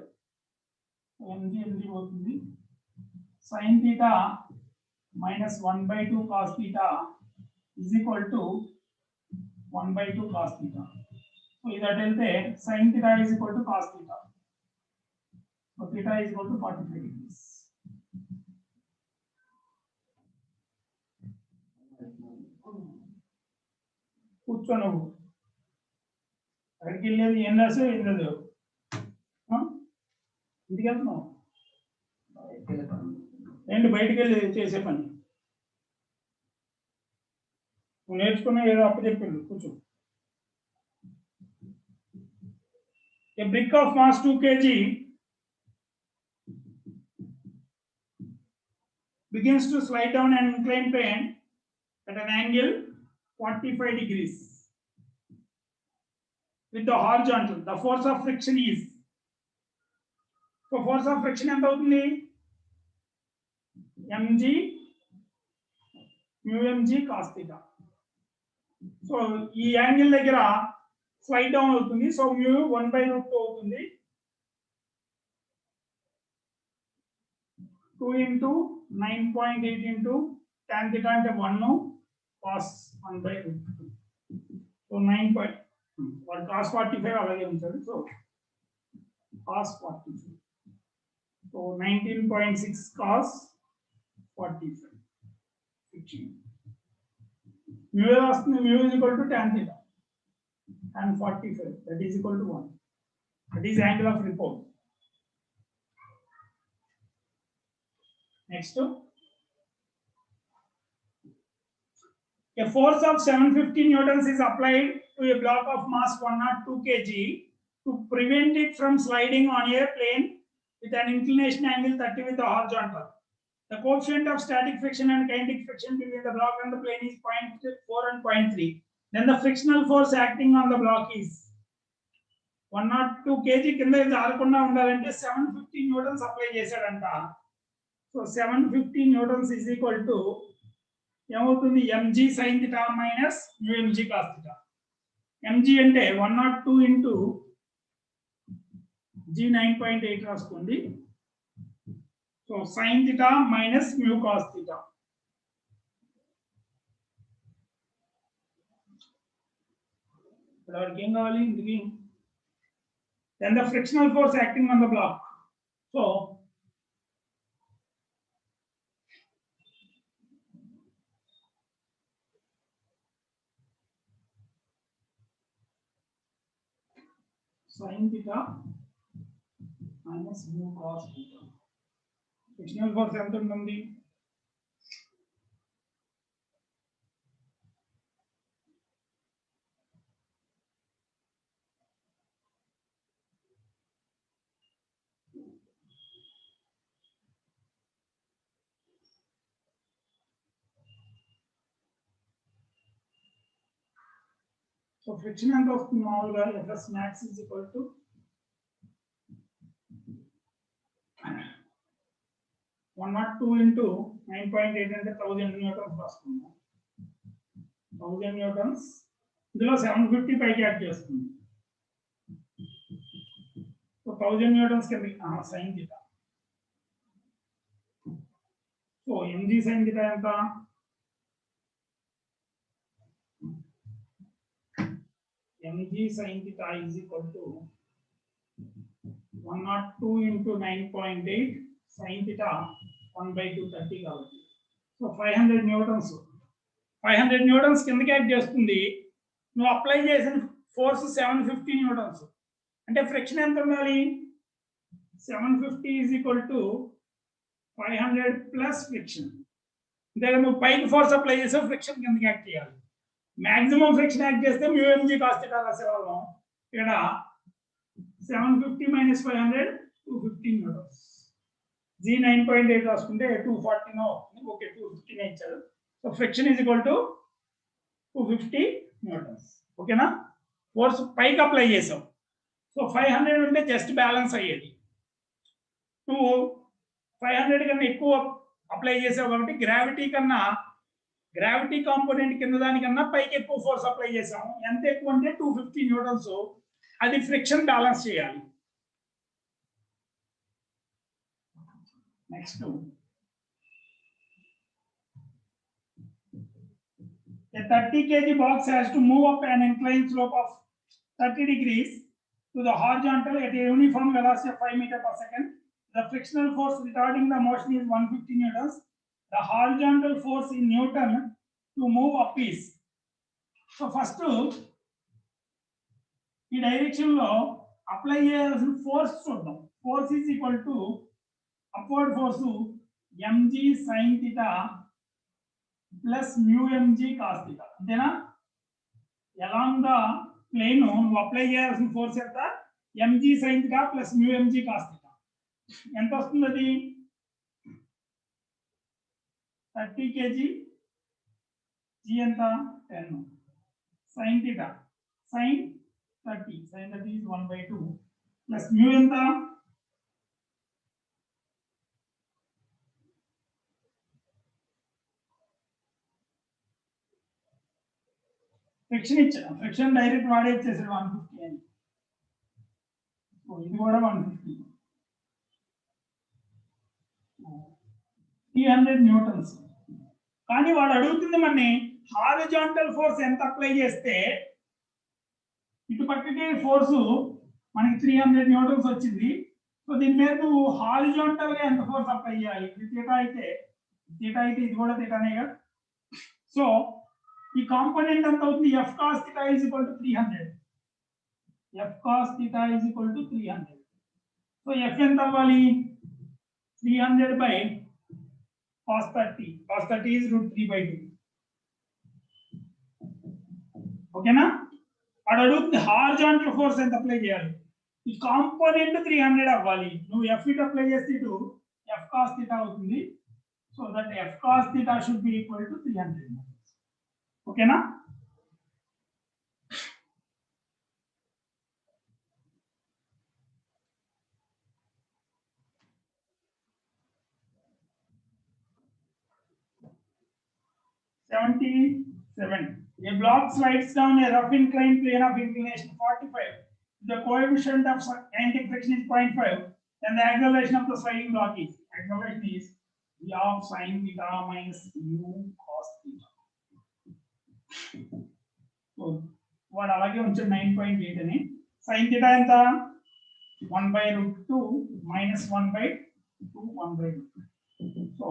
mg అవుతుంది sin theta minus 1/2 cos theta is equal to 1/2 cos theta. So that వెళ్తే sin theta is equal to cos theta. So theta is equal to 45 degrees. కూర్చోను అక్కడికి వెళ్ళేది ఏం రాసావు ఏం లేదు, ఇంటికి వెళ్తున్నావు ఏంటి బయటికి వెళ్ళి చేసే పని, నువ్వు నేర్చుకున్నా ఏదో అప్పచెప్పిండు కూర్చో. A brick of mass 2 kg begins to slide down an inclined plane at an angle 45 degrees with the horizontal. The force of friction is, so force of friction ఎంత అవుతుంది, mg mu mg cos theta. So ఈ angle దగ్గర slide down అవుతుంది, so mu 1/√2 అవుతుంది, 2 into 9.8 into tan theta అంటే 1 cos 1/√2. So 9 cos 45 అలాగే ఉంచారు, so cos 45, so 19.6 cos 45 15. mu వస్తుంది, mu is equal to tan theta and 45, that is equal to 1. That is angle of repose. Next, a force of 750 newtons is applied to a block of mass 102 kg to prevent it from sliding on a plane with an inclination angle 30 with the horizontal. The coefficient of static friction and kinetic friction between the block and the plane is 0.4 and 0.3. Then the frictional force acting on the block is 102 kg కింద ఇది ఆరకుండా ఉండాలంటే 750 newtons apply చేశాడంట. So 750 newtons is equal to ఏమవుతుంది, mg sin theta minus mu mg cos theta. mg అంటే 102 into g 9.8 రాసుకోండి, so sin theta minus mu cos theta. ఇప్పుడు ఏం కావాలి ఇందుకి, then the frictional force acting on the block. So sin theta minus mu cos theta. Frictional force ఎంత ఉంటుంది? So friction ఎంత వస్తుంది మామూలుగా? Fs max is equal to 102 into 9.8 అంటే 1000 Newton's రాసుకుందాం. 1000 Newton's ఇందులో 750 పైకి యాడ్ చేస్తుంది. సో 1000 న్యూటన్స్ కింద sine theta. So mg sin theta ఎంత? mg sin theta is equal to 102 into 9.8 sin theta 1/2 30 కాబట్టి సో 500 న్యూటన్స్. 500 న్యూటన్స్ కిందకి యాడ్ చేస్తుంది. నువ్వు అప్లై చేసిన ఫోర్స్ 750 న్యూటన్స్. అంటే ఫ్రిక్షన్ ఎంత ఉండాలి? 750 is equal to 500 plus friction. అంటే నువ్వు పైకి ఫోర్స్ అప్లై చేసావు, ఫ్రిక్షన్ కిందకి యాడ్ చేయాలి. మాక్సిమం ఫ్రిక్షన్ యాడ్ చేస్తే μmg cos theta రాసేవాళ్ళం. ఇక్కడ 750 minus 500 250 న్యూటన్స్. g 9.8 రాసుకుంటే 240 ఓకే 250 ఇచ్చారు. So friction is equal to 250 newtons. ఓకేనా? ఫోర్స్ పైకి అప్లై చేసాం. సో 500 ఉంటే జస్ట్ బ్యాలెన్స్ అయ్యేది. నువ్వు 500 కన్నా ఎక్కువ అప్లై చేసావు కాబట్టి గ్రావిటీ కాంపోనెంట్ కింద దానికన్నా పైకి ఎక్కువ ఫోర్స్ అప్లై చేసాము. ఎంత ఎక్కువ అంటే 250 న్యూటన్స్. అది ఫ్రిక్షన్ బ్యాలెన్స్ చేయాలి. Next a 30 kg box has to move up an inclined slope of 30 degrees to the horizontal at a uniform velocity of 5 meters per second. The frictional force retarding the motion is 150 newtons. The horizontal force in Newton to move up is. So first ఈ direction లో apply చేయాల్సిన force చూద్దాం. Force is equal to upward force mg sin theta plus μmg cos theta. అంతేనా? Along the plane నువ్వు apply చేయాల్సిన force ఎంత? mg sin theta plus μmg cos theta. ఎంత వస్తుంది అది? 30 kg g ఎంత? 10 sin theta sin 30 is 1/2 plus mu ఎంత? Friction ఇచ్చా. ఫ్రిక్షన్ డైరెక్ట్ వాడే ఇచ్చేసాడు 150 అని. సో ఇది కూడా 150. 300 న్యూటన్స్. కానీ వాడు అడుగుతుంది మనని హారిజాంటల్ ఫోర్స్ ఎంత అప్లై చేస్తే ఇటు పక్కకి ఫోర్స్ మనకి 300 న్యూటన్స్ వచ్చింది. సో దీని మీద నువ్వు హారిజాంటల్ గా ఎంత ఫోర్స్ అప్లై చేయాలి? ఇది థీటా అయితే ఇది కూడా థీటానే కదా. సో ఈ కాంపోనెంట్ ఎంత అవుతుంది? f cos theta is equal to 300. f cos theta is equal to 300. So f ఎంత అవ్వాలి? 300 by cos 30. cos 30 is √3/2. ఓకేనా? వాడు అడుగుతుంది హారిజాంటల్ ఫోర్స్ ఎంత అప్లై చేయాలి. ఈ కాంపోనెంట్ 300 అవ్వాలి. నువ్వు f ఇట్ అప్లై చేస్తే ఇటు f cos theta అవుతుంది. So that f cos theta should be equal to 300. ఓకేనా? A block slides down a rough inclined plane of inclination 45. The coefficient of kinetic friction is 0.5. Then the acceleration of the sliding block is v of sin theta minus u cos theta. So వాడు అలాగే ఉంచాడు 9.8 అని. sin theta ఎంత? 1/√2 minus 1/2 1/2. So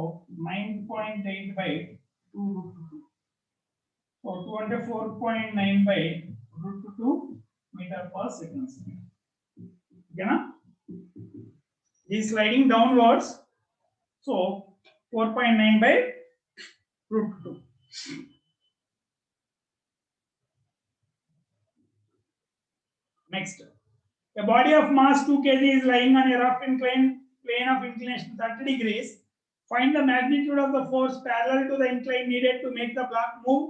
9.8/2√2. So 204.9/√2 meter per second. Okay, is sliding downwards. So 4.9 by root 2. Next, a body of mass 2 kg is lying on a rough inclined plane of inclination 30 degrees. Find the magnitude of the force parallel to the incline needed to make the block move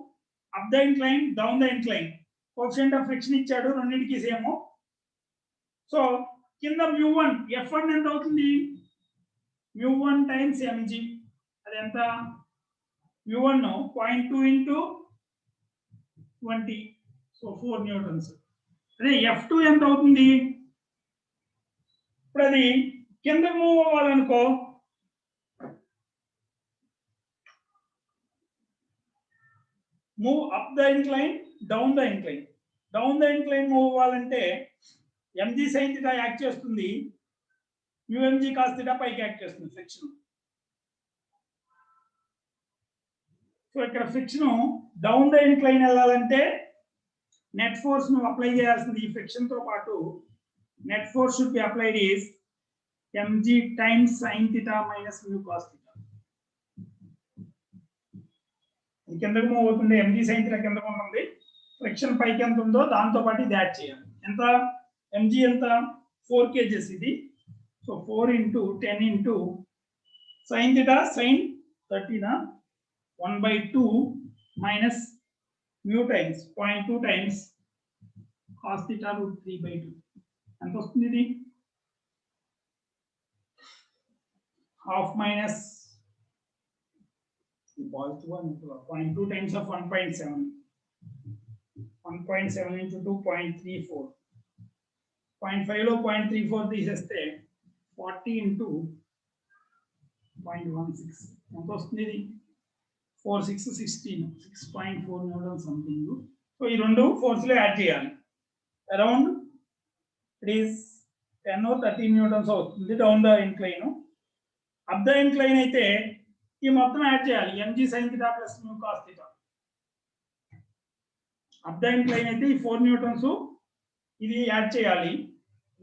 up the incline, down the incline. Coefficient of friction ఇచ్చాడు రెండింటికి same. So కింద mu1 f1 ఎంత అవుతుంది? mu1 times mg. అది ఎంత? mu1 0.2 into 20, so 4 newtons. అదే f2 ఎంత అవుతుంది? ఇప్పుడు అది కిందకు మూవ్ అవ్వాలనుకో, move up the incline, down the incline. Down the incline move అవ్వాలంటే mg sin θ యాక్ట్ చేస్తుంది, μmg cos θ పైకి యాక్ట్ చేస్తుంది ఫ్రిక్షన్. సో ఇక్కడ ఫ్రిక్షన్ డౌన్ ద ఇంక్లైన్ వెళ్ళాలంటే నెట్ ఫోర్స్ ను అప్లై చేయాల్సింది ఈ ఫ్రిక్షన్ తో పాటు. Net force should be applied is mg times sin θ minus mu cos θ. ఇది కిందకు మూవ్ అవుతుంది, mg sin θ కిందకు ఉంటుంది, ఫ్రిక్షన్ పైకి ఎంత ఉందో దాంతో పాటు ఇది యాడ్ చేయాలి. ఎంత? mg ఎంత? 4 kgs ఇది. So 4 into 10 into sin θ sin 30 na 1/2 minus mu times 0.2 times cos θ root 3/2. ఎంత వస్తుంది ఇది? half minus positive 0.2 times of 1.7. 1.7 into 2 0.34. 0.5 లో 0.34 తీసేస్తే 40 into 0.16 ఎంత వస్తుంది ఇది? 4 6 16 6.4 న్యూటన్ సంథింగ్. సో ఈ రెండు ఫోర్స్ లో యాడ్ చేయాలి. Around it is 10 or 13 newtons అవుతుంది down the incline. Up the incline అయితే ఈ మొత్తం యాడ్ చేయాలి, mg sin θ plus mu cos θ. Up the incline అయితే ఈ 4 న్యూటన్స్ ఇది యాడ్ చేయాలి.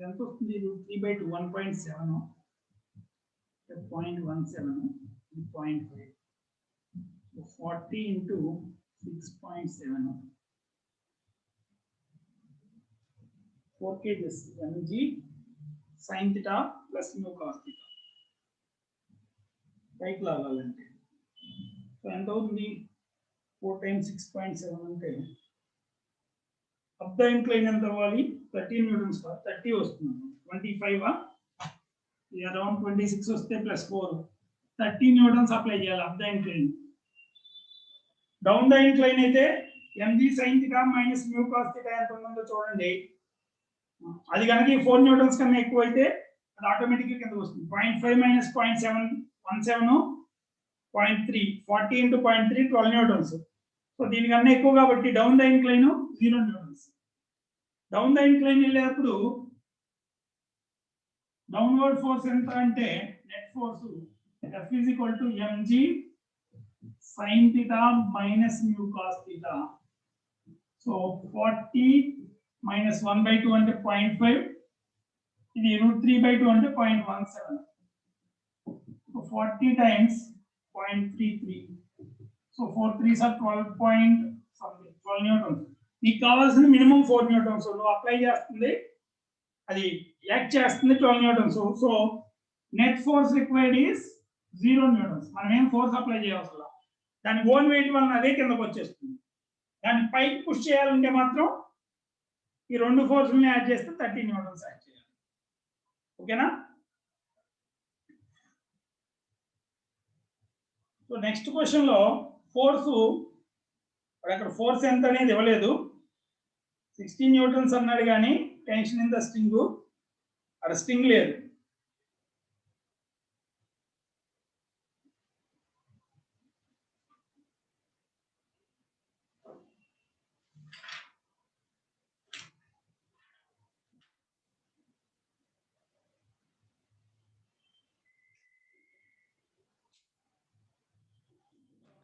ఎంత వస్తుంది? 3/2 1.7 0.17 0.5. 40 into 6.7 4 kgs mg sin θ plus mu cos θ. పైకి లాగాలంటే సో ఎంత అవుతుంది? 4 times 6.7 అంటే అప్ ద ఇంక్లైన్ ఎంత అవ్వాలి? 13 న్యూటన్స్ 30 వస్తుంది. 25 అరౌండ్ 26 వస్తే ప్లస్ 4 30 న్యూటన్స్ అప్లై చేయాలి up the incline. Down the incline అయితే mg sin θ minus mu cos θ ఎంత ఉందో చూడండి. అది కనుక 4 న్యూటన్స్ కన్నా ఎక్కువ అయితే అది ఆటోమేటిక్ గా కిందకి వస్తుంది. 0.5 minus 0.717 0.3 40 into 0.3 12 న్యూటన్స్. సో దీనికన్నా ఎక్కువ కాబట్టి down the incline 0 newtons. Down the incline వెళ్ళేటప్పుడు డౌన్వర్డ్ ఫోర్స్ ఎంత అంటే net force F is equal to mg sin θ minus mu cos θ. So 40 minus 1/2 అంటే 0.5, ఇది root 3/2 అంటే 0.17. సో 40 times 0.33. సో 4 3s are 12 న్యూటన్స్. మీకు కావాల్సిన మినిమం 4 న్యూటన్స్ నువ్వు అప్లై చేస్తుంది, అది యాక్ట్ చేస్తుంది 12 newtons. So net force required is 0 newtons. మనం ఏం ఫోర్స్ అప్లై చేయవలసిన, దాని ఓన్ వెయిట్ వలన అదే కిందకు వచ్చేస్తుంది. దాన్ని పైకి పుష్ చేయాలంటే మాత్రం ఈ రెండు ఫోర్స్ని యాడ్ చేస్తే 30 న్యూటన్స్ యాడ్ చేయాలి. ఓకేనా? సో నెక్స్ట్ క్వశ్చన్ లో ఫోర్స్, అక్కడ ఫోర్స్ ఎంత అనేది ఇవ్వలేదు, 16 న్యూటన్స్ అన్నాడు కానీ టెన్షన్ ఇన్ ద స్ట్రింగ్, అక్కడ స్ట్రింగ్ లేదు.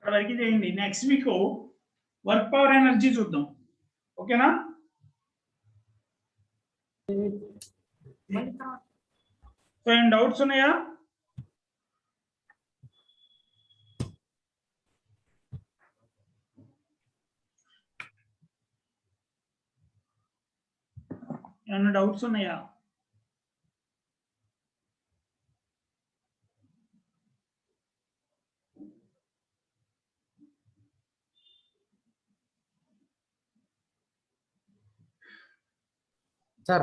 అక్కడ వరకు చేయండి. Next week work power energy చూద్దాం. ఓకేనా? సో ఏం డౌట్స్ ఉన్నాయా? ఏమన్నా డౌట్స్ ఉన్నాయా? Sir,